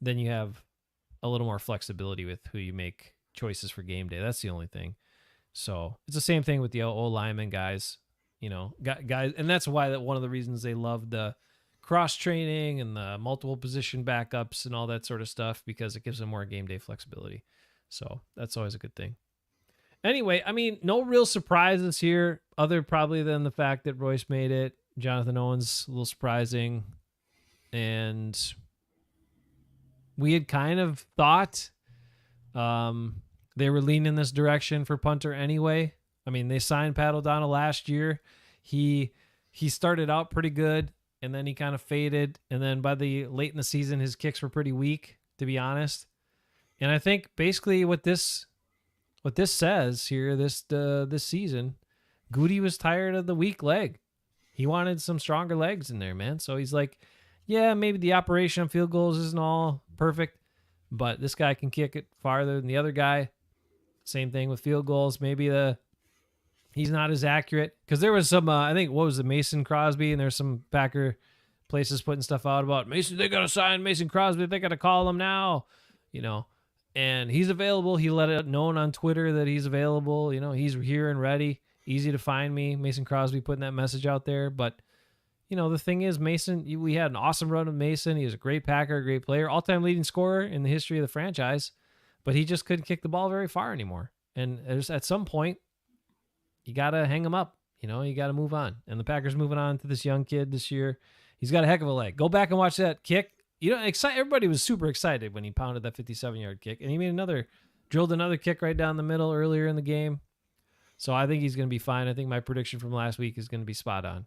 Then you have a little more flexibility with who you make choices for game day. That's the only thing. So it's the same thing with the old lineman guys, guys. And that's why one of the reasons they love the cross training and the multiple position backups and all that sort of stuff, because it gives them more game day flexibility. So that's always a good thing. Anyway, no real surprises here other probably than the fact that Royce made it. Jonathan Owens, a little surprising. And we had kind of thought they were leaning this direction for punter anyway. I mean, they signed Pat O'Donnell last year. He started out pretty good, and then he kind of faded. And then by the late in the season, his kicks were pretty weak, to be honest. And I think basically what this says here, this season, Goody was tired of the weak leg. He wanted some stronger legs in there, man. So he's like, yeah, maybe the operation on field goals isn't all perfect, but this guy can kick it farther than the other guy. Same thing with field goals. Maybe he's not as accurate, because there was some, I think, what was it, Mason Crosby, and there's some Packer places putting stuff out about Mason. They got to sign Mason Crosby. They got to call him now, and he's available. He let it known on Twitter that he's available. He's here and ready. Easy to find me. Mason Crosby putting that message out there. But, the thing is, Mason, we had an awesome run with Mason. He was a great Packer, a great player, all-time leading scorer in the history of the franchise. But he just couldn't kick the ball very far anymore. And at some point, you got to hang him up. You got to move on. And the Packers moving on to this young kid this year. He's got a heck of a leg. Go back and watch that kick. Everybody was super excited when he pounded that 57-yard kick. And he drilled another kick right down the middle earlier in the game. So I think he's going to be fine. I think my prediction from last week is going to be spot on.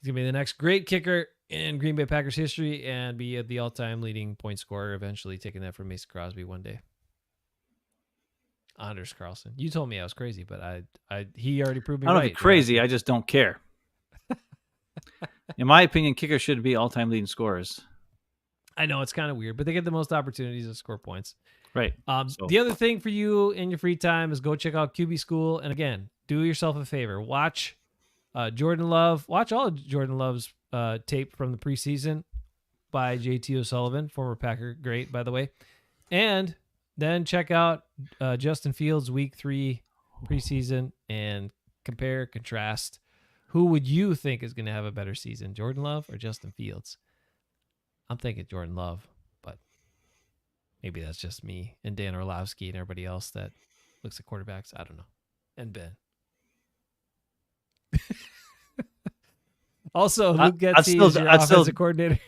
He's going to be the next great kicker in Green Bay Packers history and be the all-time leading point scorer, eventually taking that from Mason Crosby one day. Anders Carlson. You told me I was crazy, but he already proved me right. I don't know crazy. I just don't care. In my opinion, kickers should be all-time leading scorers. I know it's kind of weird, but they get the most opportunities to score points. Right. The other thing for you in your free time is go check out QB School. And again, do yourself a favor. Watch Jordan Love. Watch all of Jordan Love's tape from the preseason by JT O'Sullivan, former Packer great, by the way. And then check out Justin Fields' Week 3 preseason and compare, contrast. Who would you think is going to have a better season, Jordan Love or Justin Fields? I'm thinking Jordan Love, but maybe that's just me and Dan Orlovsky and everybody else that looks at quarterbacks. I don't know. And Ben. Also, Luke Getsy is your offensive coordinator.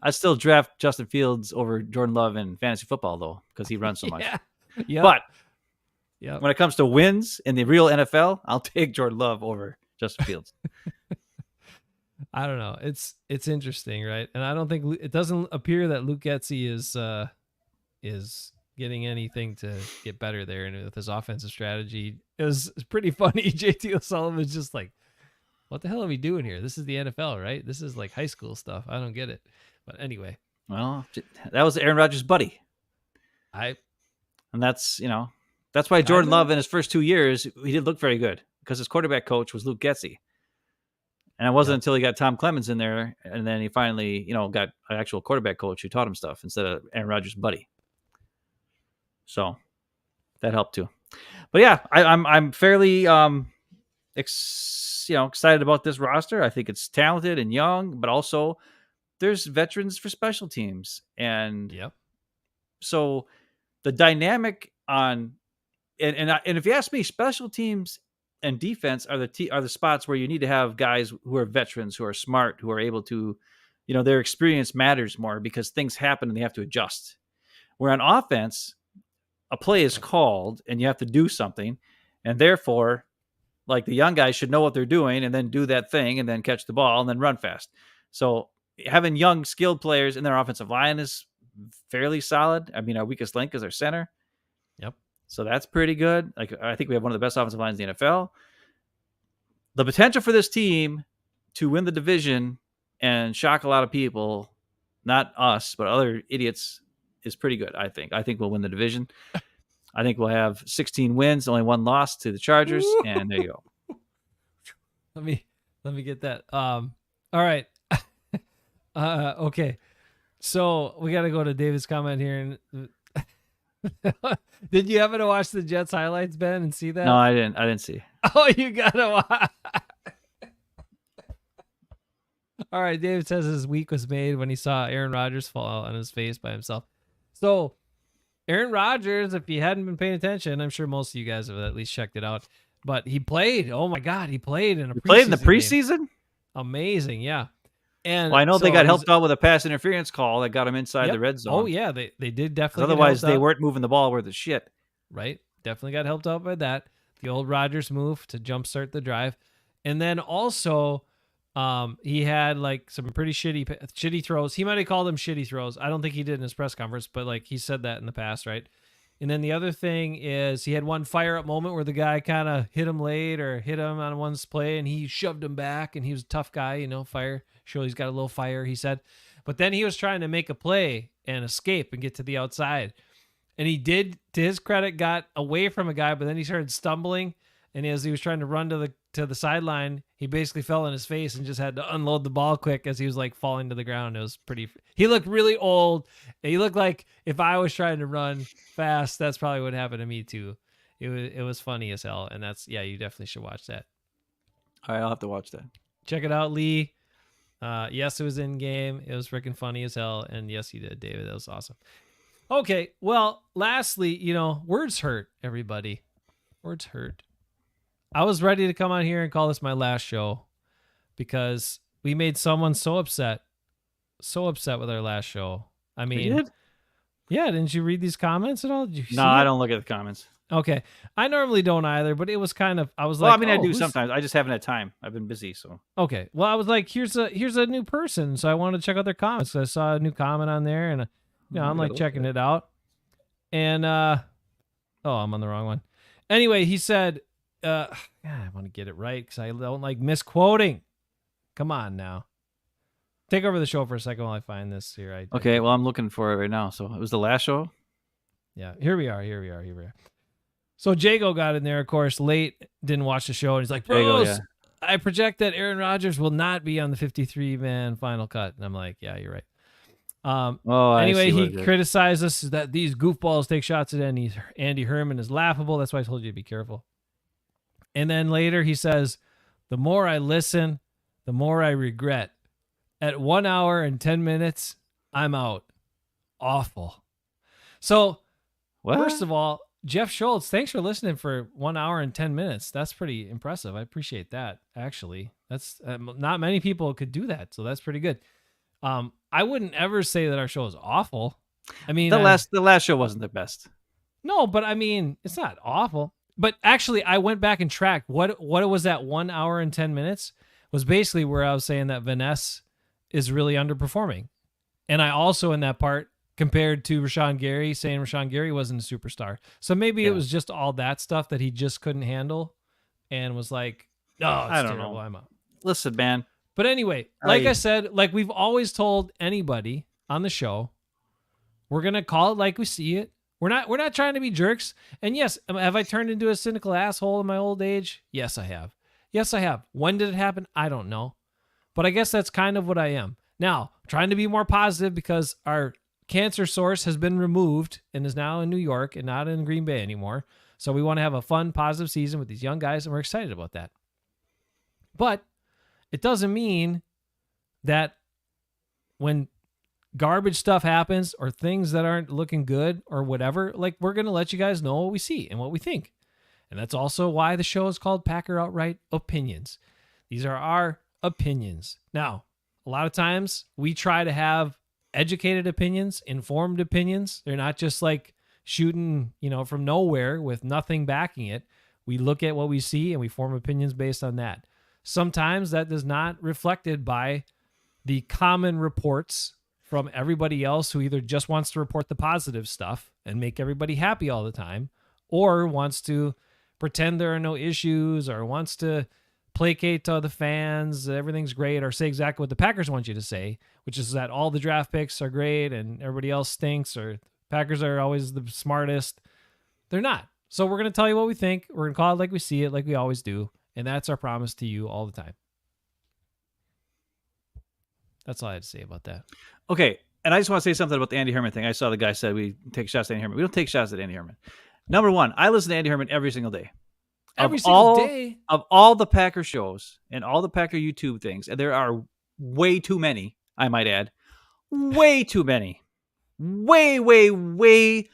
I still draft Justin Fields over Jordan Love in fantasy football, though, because he runs so much. Yeah. But when it comes to wins in the real NFL, I'll take Jordan Love over Justin Fields. I don't know. It's interesting, right? And I don't think it doesn't appear that Luke Getsy is getting anything to get better there. And with his offensive strategy, it's pretty funny. JT O'Sullivan is just like, what the hell are we doing here? This is the NFL, right? This is like high school stuff. I don't get it. But anyway. Well, that was Aaron Rodgers' buddy. And that's why Jordan Love in his first 2 years, he didn't look very good, because his quarterback coach was Luke Getsy. And it wasn't until he got Tom Clemens in there, and then he finally, got an actual quarterback coach who taught him stuff instead of Aaron Rodgers' buddy. So that helped too. But yeah, I'm fairly excited about this roster. I think it's talented and young, but also there's veterans for special teams, and so the dynamic on and if you ask me, special teams and defense are the spots where you need to have guys who are veterans, who are smart, who are able to, their experience matters more, because things happen and they have to adjust. Where on offense, a play is called and you have to do something, and therefore, like, the young guys should know what they're doing and then do that thing and then catch the ball and then run fast. So having young, skilled players in their offensive line is fairly solid. I mean, our weakest link is our center. Yep. So that's pretty good. Like, I think we have one of the best offensive lines in the NFL. The potential for this team to win the division and shock a lot of people, not us, but other idiots, is pretty good, I think. I think we'll win the division. I think we'll have 16 wins, only one loss to the Chargers, and there you go. Let me get that. All right. Okay. So we got to go to David's comment here. And did you happen to watch the Jets highlights, Ben, and see that? No, I didn't see. Oh, you gotta watch. All right. David says his week was made when he saw Aaron Rodgers fall on his face by himself. So Aaron Rodgers, if you hadn't been paying attention, I'm sure most of you guys have at least checked it out, but he played. Oh my God. He played in the preseason game. Amazing. Yeah. And I know they got helped out with a pass interference call that got him inside the red zone. Oh yeah. They did definitely. Otherwise they weren't moving the ball worth of shit. Right. Definitely got helped out by that. the old Rodgers move to jumpstart the drive. And then also he had like some pretty shitty throws. He might have called them shitty throws. I don't think he did in his press conference, but like he said that in the past, right? And then the other thing is he had one fire up moment where the guy kind of hit him late or hit him on one play and he shoved him back, and he was a tough guy, you know, fire. Sure, he's got a little fire, he said. But then he was trying to make a play and escape and get to the outside. And he did, to his credit, got away from a guy, but then he started stumbling. And as he was trying to run to the sideline, he basically fell on his face and just had to unload the ball quick as he was like falling to the ground. It was pretty. He looked really old. He looked like if I was trying to run fast, that's probably what happened to me too. It was funny as hell, and you definitely should watch that. All right, I'll have to watch that. Check it out, Lee. Yes, it was in game. It was freaking funny as hell, and yes, you did, David. That was awesome. Okay, well, lastly, words hurt, everybody. Words hurt. I was ready to come on here and call this my last show because we made someone so upset with our last show. I mean, we did? Yeah, didn't you read these comments at all? Did you No, I don't look at the comments. Okay. I normally don't either, but it was kind of, I was well, like, I mean, I do sometimes. I just haven't had time. I've been busy, so. Okay. Well, I was like, here's a new person, so I wanted to check out their comments. So I saw a new comment on there, and I'm like checking it out. And I'm on the wrong one. Anyway, he said, I want to get it right because I don't like misquoting. Come on now. Take over the show for a second while I find this here. Okay, well, I'm looking for it right now. So it was the last show? Yeah, here we are. So Jago got in there, of course, late, didn't watch the show, and he's like, bros, yeah. I project that Aaron Rodgers will not be on the 53-man final cut. And I'm like, yeah, you're right. Anyway, he criticized us that these goofballs take shots at Andy Herman is laughable. That's why I told you to be careful. And then later he says, the more I listen, the more I regret. At 1 hour and 10 minutes, I'm out. Awful. So, First of all, Jeff Schultz, thanks for listening for 1 hour and 10 minutes. That's pretty impressive. I appreciate that, actually. That's not many people could do that, so that's pretty good. I wouldn't ever say that our show is awful. I mean, the last show wasn't the best. No, but I mean, it's not awful. But actually, I went back and tracked what it was that 1 hour and 10 minutes was basically where I was saying that Vanessa is really underperforming. And I also, in that part, compared to Rashawn Gary, saying Rashawn Gary wasn't a superstar. So maybe it was just all that stuff that he just couldn't handle and was like, oh, I don't know. I'm out. Listen, man. But anyway, like I said, like we've always told anybody on the show, we're going to call it like we see it. We're not trying to be jerks. And yes, have I turned into a cynical asshole in my old age? Yes, I have. Yes, I have. When did it happen? I don't know. But I guess that's kind of what I am. Now, trying to be more positive because our cancer source has been removed and is now in New York and not in Green Bay anymore. So we want to have a fun, positive season with these young guys, and we're excited about that. But it doesn't mean that when garbage stuff happens or things that aren't looking good or whatever, like we're going to let you guys know what we see and what we think. And that's also why the show is called Packer Outright Opinions. These are our opinions. Now, a lot of times we try to have educated opinions, informed opinions. They're not just like shooting, from nowhere with nothing backing it. We look at what we see and we form opinions based on that. Sometimes that is not reflected by the common reports from everybody else who either just wants to report the positive stuff and make everybody happy all the time, or wants to pretend there are no issues, or wants to placate to the fans, everything's great, or say exactly what the Packers want you to say, which is that all the draft picks are great and everybody else stinks, or Packers are always the smartest. They're not. So we're going to tell you what we think. We're going to call it like we see it, like we always do. And that's our promise to you all the time. That's all I had to say about that. Okay, and I just want to say something about the Andy Herman thing. I saw the guy said we take shots at Andy Herman. We don't take shots at Andy Herman. Number one, I listen to Andy Herman every single day. Every single day? Of all the Packer shows and all the Packer YouTube things, and there are way too many, I might add. Way too many. Way, way, way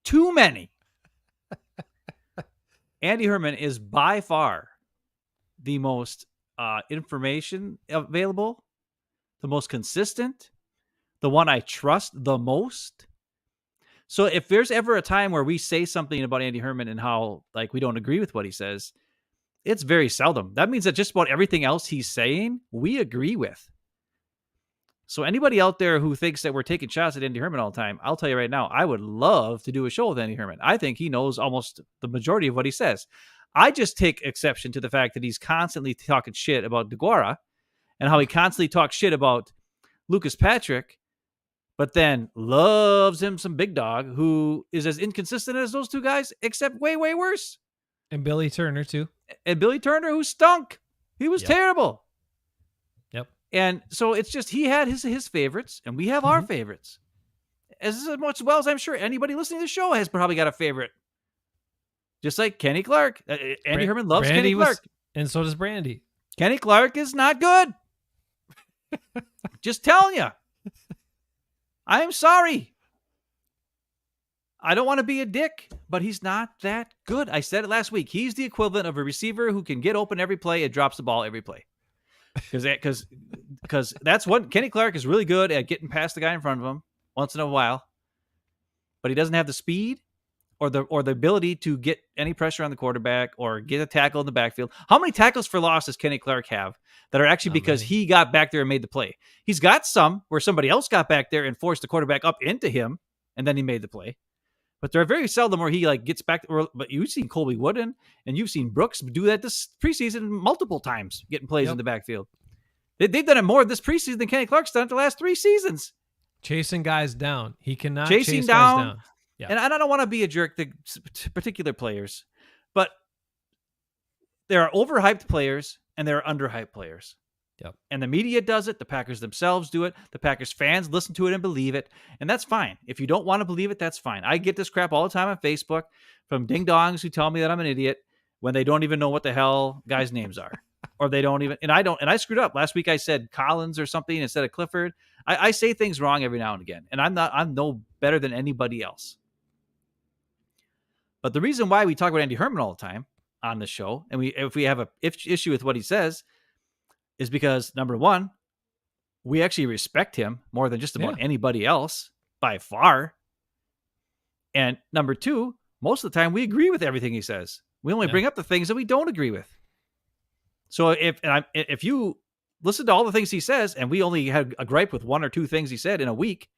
too many. Andy Herman is by far the most information available, the most consistent, the one I trust the most. So if there's ever a time where we say something about Andy Herman and how like we don't agree with what he says, it's very seldom. That means that just about everything else he's saying, we agree with. So anybody out there who thinks that we're taking shots at Andy Herman all the time, I'll tell you right now, I would love to do a show with Andy Herman. I think he knows almost the majority of what he says. I just take exception to the fact that he's constantly talking shit about DeGuara and how he constantly talks shit about Lucas Patrick, but then loves him some big dog who is as inconsistent as those two guys, except way, way worse. And Billy Turner, too. And Billy Turner, who stunk. He was terrible. Yep. And so it's just he had his favorites, and we have our favorites. As much well as I'm sure anybody listening to the show has probably got a favorite. Just like Kenny Clark. Andy Herman loves Kenny Clark. And so does Brandy. Kenny Clark is not good. Just telling you. I am sorry. I don't want to be a dick, but he's not that good. I said it last week. He's the equivalent of a receiver who can get open every play and drops the ball every play. Because that's what Kenny Clark is really good at, getting past the guy in front of him once in a while. But he doesn't have the speed or the ability to get any pressure on the quarterback or get a tackle in the backfield. How many tackles for loss does Kenny Clark have that are actually because he got back there and made the play? He's got some where somebody else got back there and forced the quarterback up into him, and then he made the play. But there are very seldom where he like gets back. But you've seen Colby Wooden and you've seen Brooks do that this preseason multiple times, getting plays in the backfield. They've done it more this preseason than Kenny Clark's done it the last 3 seasons. Chasing guys down. He cannot chase guys down. Yeah. And I don't want to be a jerk to particular players, but there are overhyped players and there are underhyped players. Yep. And the media does it. The Packers themselves do it. The Packers fans listen to it and believe it. And that's fine. If you don't want to believe it, that's fine. I get this crap all the time on Facebook from ding-dongs who tell me that I'm an idiot when they don't even know what the hell guys' names are. Or they don't even, and I screwed up. Last week I said Collins or something instead of Clifford. I say things wrong every now and again. And I'm no better than anybody else. But the reason why we talk about Andy Herman all the time on the show, and if we have a issue with what he says, is because, number one, we actually respect him more than just about anybody else by far. And number two, most of the time we agree with everything he says. We only bring up the things that we don't agree with. So if you listen to all the things he says, and we only had a gripe with 1 or 2 things he said in a week,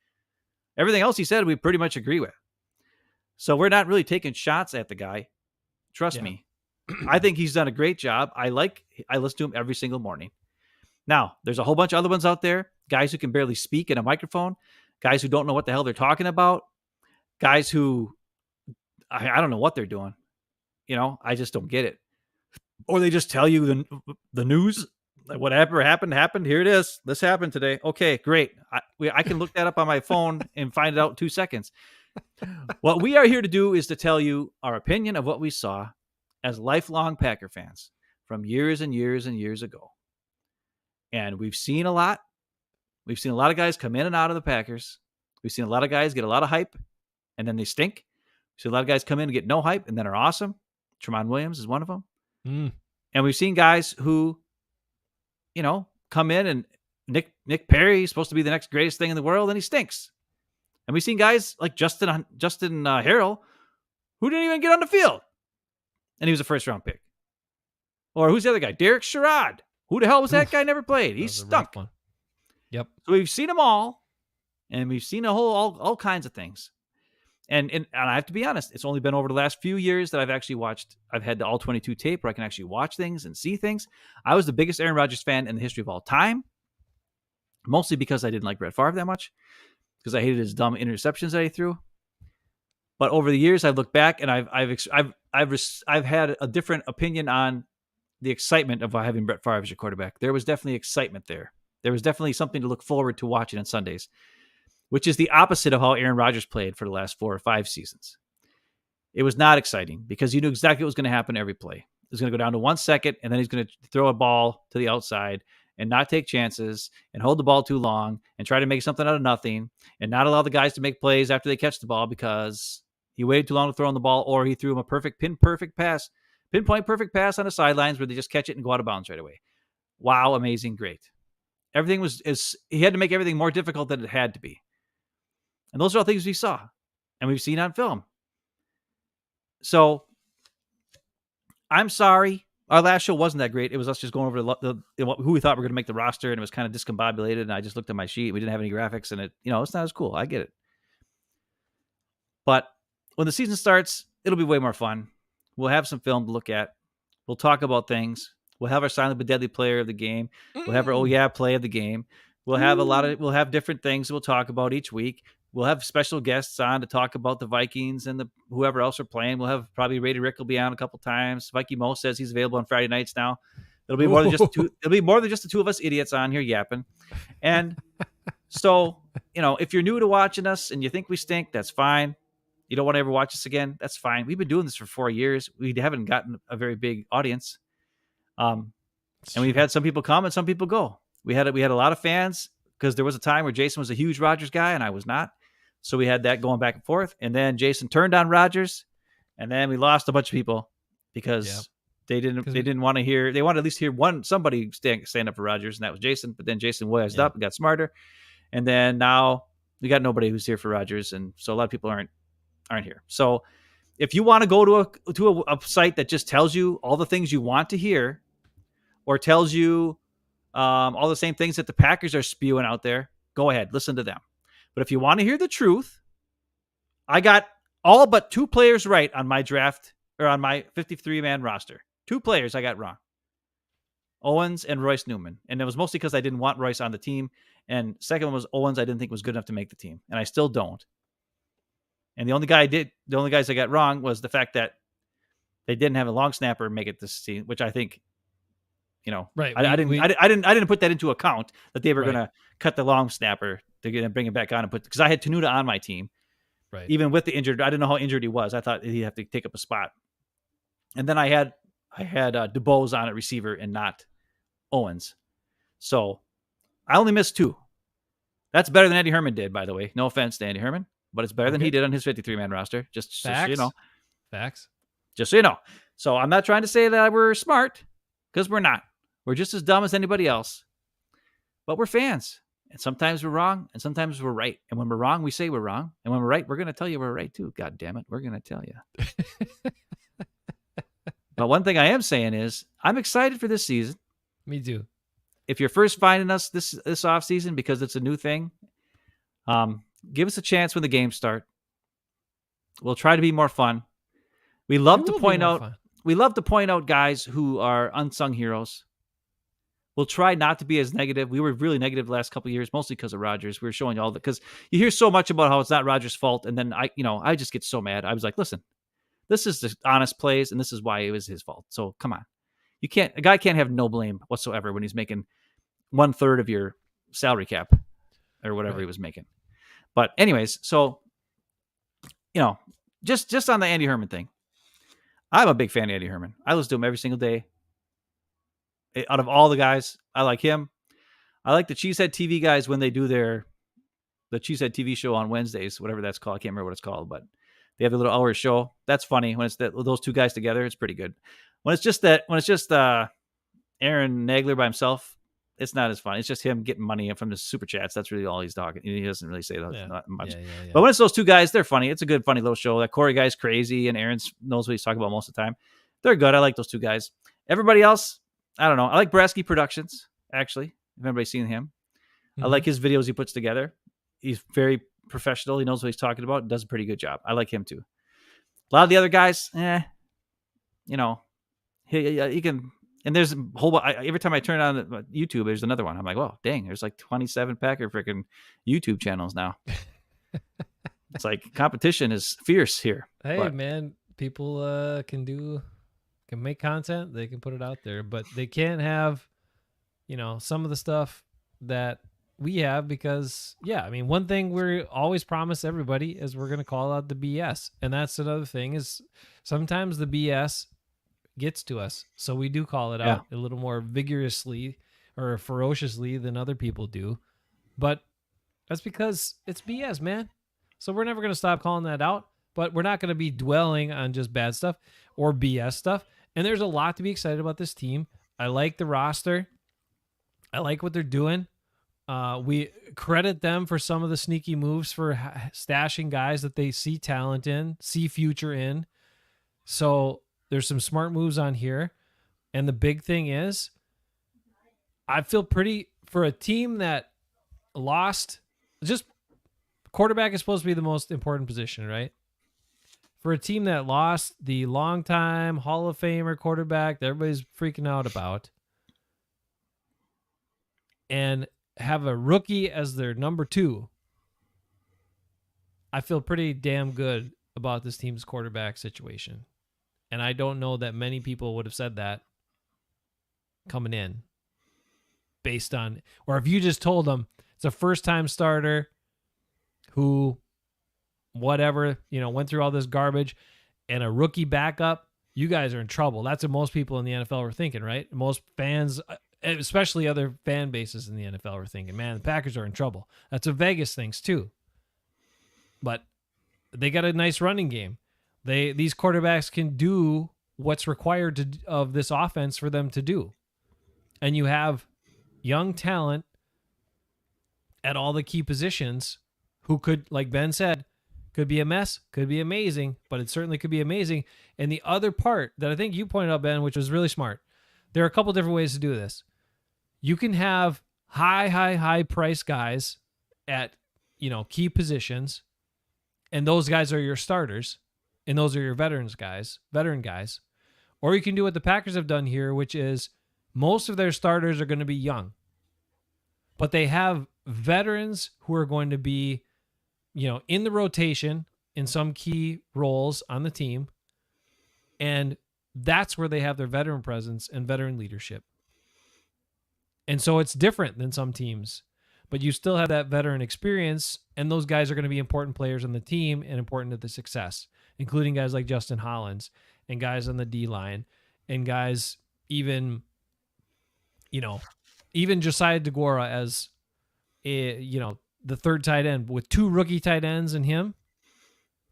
everything else he said we pretty much agree with. So we're not really taking shots at the guy. Trust me. I think he's done a great job. I listen to him every single morning. Now, there's a whole bunch of other ones out there, guys who can barely speak in a microphone, guys who don't know what the hell they're talking about, guys who, I don't know what they're doing. I just don't get it. Or they just tell you the news, like whatever happened. Here it is. This happened today. Okay, great. I can look that up on my phone and find it out in 2 seconds. What we are here to do is to tell you our opinion of what we saw as lifelong Packer fans from years and years and years ago. And we've seen a lot. We've seen a lot of guys come in and out of the Packers. We've seen a lot of guys get a lot of hype, and then they stink. We've seen a lot of guys come in and get no hype, and then are awesome. Tramon Williams is one of them. And we've seen guys who, come in, and Nick Perry is supposed to be the next greatest thing in the world, and he stinks. And we've seen guys like Justin Harrell, who didn't even get on the field, and he was a first-round pick. Or who's the other guy? Derek Sherrod. Who the hell was that guy? Never played. He stunk. Yep. So we've seen them all, and we've seen all kinds of things. And I have to be honest, it's only been over the last few years that I've actually watched. I've had the all 22 tape where I can actually watch things and see things. I was the biggest Aaron Rodgers fan in the history of all time, mostly because I didn't like Brett Favre that much, because I hated his dumb interceptions that he threw. But over the years, I've looked back and I've had a different opinion on the excitement of having Brett Favre as your quarterback. There was definitely excitement there. There was definitely something to look forward to watching on Sundays, which is the opposite of how Aaron Rodgers played for the last 4 or 5 seasons. It was not exciting because you knew exactly what was going to happen every play. It was going to go down to 1 second, and then he's going to throw a ball to the outside and not take chances and hold the ball too long and try to make something out of nothing and not allow the guys to make plays after they catch the ball because he waited too long to throw on the ball, or he threw him a pinpoint perfect pass on the sidelines where they just catch it and go out of bounds right away. Wow, amazing, great. Everything he had to make everything more difficult than it had to be. And those are all things we saw. and we've seen on film. So I'm sorry. Our last show wasn't that great. It was us just going over who we thought were going to make the roster, and it was kind of discombobulated. And I just looked at my sheet. We didn't have any graphics, and it's not as cool. I get it. But when the season starts, it'll be way more fun. We'll have some film to look at. We'll talk about things. We'll have our silent but deadly player of the game. We'll have our oh yeah play of the game. We'll have we'll have different things we'll talk about each week. We'll have special guests on to talk about the Vikings and whoever else are playing. We'll have probably Rady Rick will be on a couple times. Viking Mo says he's available on Friday nights now. It'll be more than just the two of us idiots on here yapping. And so, if you're new to watching us and you think we stink, that's fine. You don't want to ever watch us again, that's fine. We've been doing this for 4 years. We haven't gotten a very big audience. And we've had some people come and some people go. We had a lot of fans because there was a time where Jason was a huge Rodgers guy and I was not. So we had that going back and forth. And then Jason turned on Rodgers, and then we lost a bunch of people because they didn't want to hear. They wanted to at least hear somebody stand up for Rodgers, and that was Jason. But then Jason wised up and got smarter, and then now we got nobody who's here for Rodgers, and so a lot of people aren't here. So if you want to go to a site that just tells you all the things you want to hear, or tells you all the same things that the Packers are spewing out there, go ahead, listen to them. But if you want to hear the truth, I got all but 2 players right on my draft or on my 53-man roster. 2 players I got wrong. Owens and Royce Newman. And it was mostly because I didn't want Royce on the team. And second one was Owens I didn't think was good enough to make the team. And I still don't. And the only guys I got wrong was the fact that they didn't have a long snapper make it this team, which I think, right. I didn't put that into account that they were going to cut the long snapper. They're going to bring it back on and because I had Tenuta on my team, right? Even with the injured, I didn't know how injured he was. I thought he'd have to take up a spot. And then I had DeBose on at receiver and not Owens. So I only missed 2. That's better than Eddie Herman did, by the way. No offense to Eddie Herman, but it's better than he did on his 53-man roster. Just so you know. Facts. Just so you know. So I'm not trying to say that we're smart, because we're not. We're just as dumb as anybody else. But we're fans. And sometimes we're wrong, and sometimes we're right. And when we're wrong, we say we're wrong. And when we're right, we're going to tell you we're right too. God damn it. We're going to tell you. But one thing I am saying is I'm excited for this season. Me too. If you're first finding us this off season because it's a new thing, give us a chance when the games start. We'll try to be more fun. We love to point out guys who are unsung heroes. We'll try not to be as negative. We were really negative the last couple of years, mostly because of Rodgers. We were showing you all that because you hear so much about how it's not Rodgers' fault, and then I just get so mad. I was like, listen, this is the honest plays, and this is why it was his fault. So come on, a guy can't have no blame whatsoever when he's making 1/3 of your salary cap or whatever he was making. But anyways, so just on the Andy Herman thing, I'm a big fan of Andy Herman. I listen to him every single day. Out of all the guys, I like him. I like the Cheesehead TV guys when they do the Cheesehead TV show on Wednesdays, whatever that's called. I can't remember what it's called, but they have a little hour show. That's funny when it's those 2 guys together. It's pretty good. When it's just Aaron Nagler by himself, it's not as fun. It's just him getting money from the super chats. That's really all he's talking. He doesn't really say that much. Yeah. But when it's those 2 guys, they're funny. It's a good, funny little show. That Corey guy's crazy, and Aaron knows what he's talking about most of the time. They're good. I like those 2 guys. Everybody else, I don't know. I like Brasky Productions, actually. If anybody's seen him. Mm-hmm. I like his videos he puts together. He's very professional. He knows what he's talking about. Does a pretty good job. I like him too. A lot of the other guys, he can. And there's a whole. Every time I turn on YouTube, there's another one. I'm like, well, dang, there's like 27 Packer freaking YouTube channels now. It's like competition is fierce here. Hey, man, people can make content. They can put it out there, but they can't have, some of the stuff that we have because, one thing we always promise everybody is we're going to call out the BS. And that's another thing is sometimes the BS gets to us. So we do call it out a little more vigorously or ferociously than other people do. But that's because it's BS, man. So we're never going to stop calling that out, but we're not going to be dwelling on just bad stuff or BS stuff. And there's a lot to be excited about this team. I like the roster. I like what they're doing. We credit them for some of the sneaky moves for stashing guys that they see talent in, see future in. So there's some smart moves on here. And the big thing is, I feel pretty for a team that lost. Just quarterback is supposed to be the most important position, right? For a team that lost the longtime Hall of Famer quarterback that everybody's freaking out about, and have a rookie as their number 2, I feel pretty damn good about this team's quarterback situation. And I don't know that many people would have said that coming in based on, or if you just told them it's a first-time starter who, whatever, went through all this garbage and a rookie backup, you guys are in trouble. That's what most people in the NFL were thinking, right? Most fans, especially other fan bases in the NFL, were thinking, man, the Packers are in trouble. That's what Vegas thinks too. But they got a nice running game. These quarterbacks can do what's required of this offense for them to do. And you have young talent at all the key positions who could, like Ben said, could be a mess, could be amazing, but it certainly could be amazing. And the other part that I think you pointed out, Ben, which was really smart, there are a couple different ways to do this. You can have high price guys at, key positions, and those guys are your starters, and those are your veteran guys. Or you can do what the Packers have done here, which is most of their starters are going to be young, but they have veterans who are going to be, in the rotation in some key roles on the team. And that's where they have their veteran presence and veteran leadership. And so it's different than some teams, but you still have that veteran experience, and those guys are going to be important players on the team and important to the success, including guys like Justin Hollins and guys on the D-line and guys even Josiah DeGuara as the third tight end with 2 rookie tight ends in him.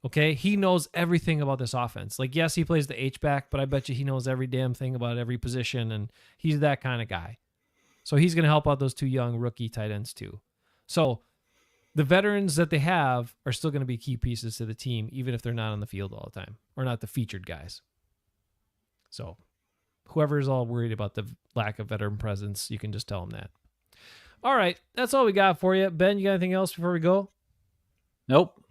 Okay, he knows everything about this offense. Like, yes, he plays the H-back, but I bet you he knows every damn thing about every position, and he's that kind of guy. So he's going to help out those 2 young rookie tight ends too. So the veterans that they have are still going to be key pieces to the team, even if they're not on the field all the time or not the featured guys. So whoever is all worried about the lack of veteran presence, you can just tell them that. All right, that's all we got for you. Ben, you got anything else before we go? Nope.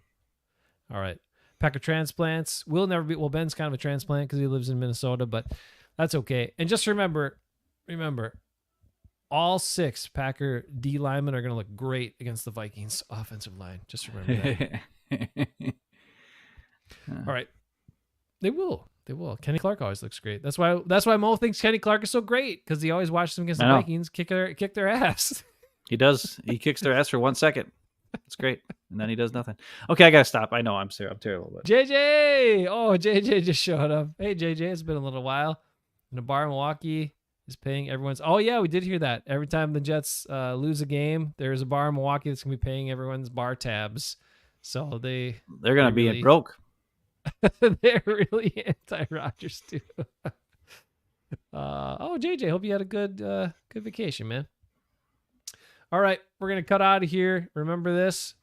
All right. Packer transplants. We'll never be, Ben's kind of a transplant because he lives in Minnesota, but that's okay. And just remember, all 6 Packer D linemen are going to look great against the Vikings offensive line. Just remember that. All right. They will. Kenny Clark always looks great. That's why Mo thinks Kenny Clark is so great, because he always watches them against the Vikings kick their ass. He does. He kicks their ass for 1 second. It's great. And then he does nothing. Okay, I got to stop. I know I'm terrible. But... JJ! Oh, JJ just showed up. Hey, JJ, it's been a little while. And the bar in Milwaukee is paying everyone's... Oh, yeah, we did hear that. Every time the Jets lose a game, there's a bar in Milwaukee that's going to be paying everyone's bar tabs. So they're going to be really... broke. They're really anti-Rodgers, too. JJ, hope you had a good vacation, man. All right, we're going to cut out of here. Remember this.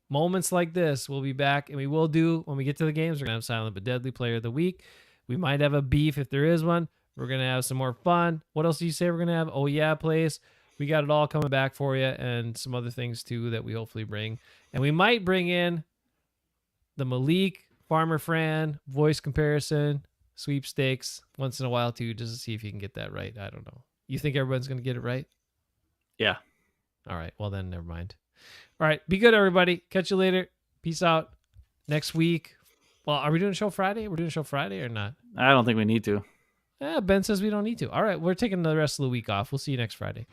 Moments like this, we'll be back, and we will do, when we get to the games, we're going to have Silent but Deadly Player of the Week. We might have a beef if there is one. We're going to have some more fun. What else do you say we're going to have? Oh, yeah, plays. We got it all coming back for you, and some other things, too, that we hopefully bring. And we might bring in the Malik, Farmer Fran, voice comparison, sweepstakes once in a while, too, just to see if you can get that right. I don't know. You think everyone's going to get it right? Yeah. All right. Well, then never mind. All right. Be good, everybody. Catch you later. Peace out. Next week. Well, are we doing a show Friday? We're doing a show Friday or not? I don't think we need to. Ben says we don't need to. All right. We're taking the rest of the week off. We'll see you next Friday.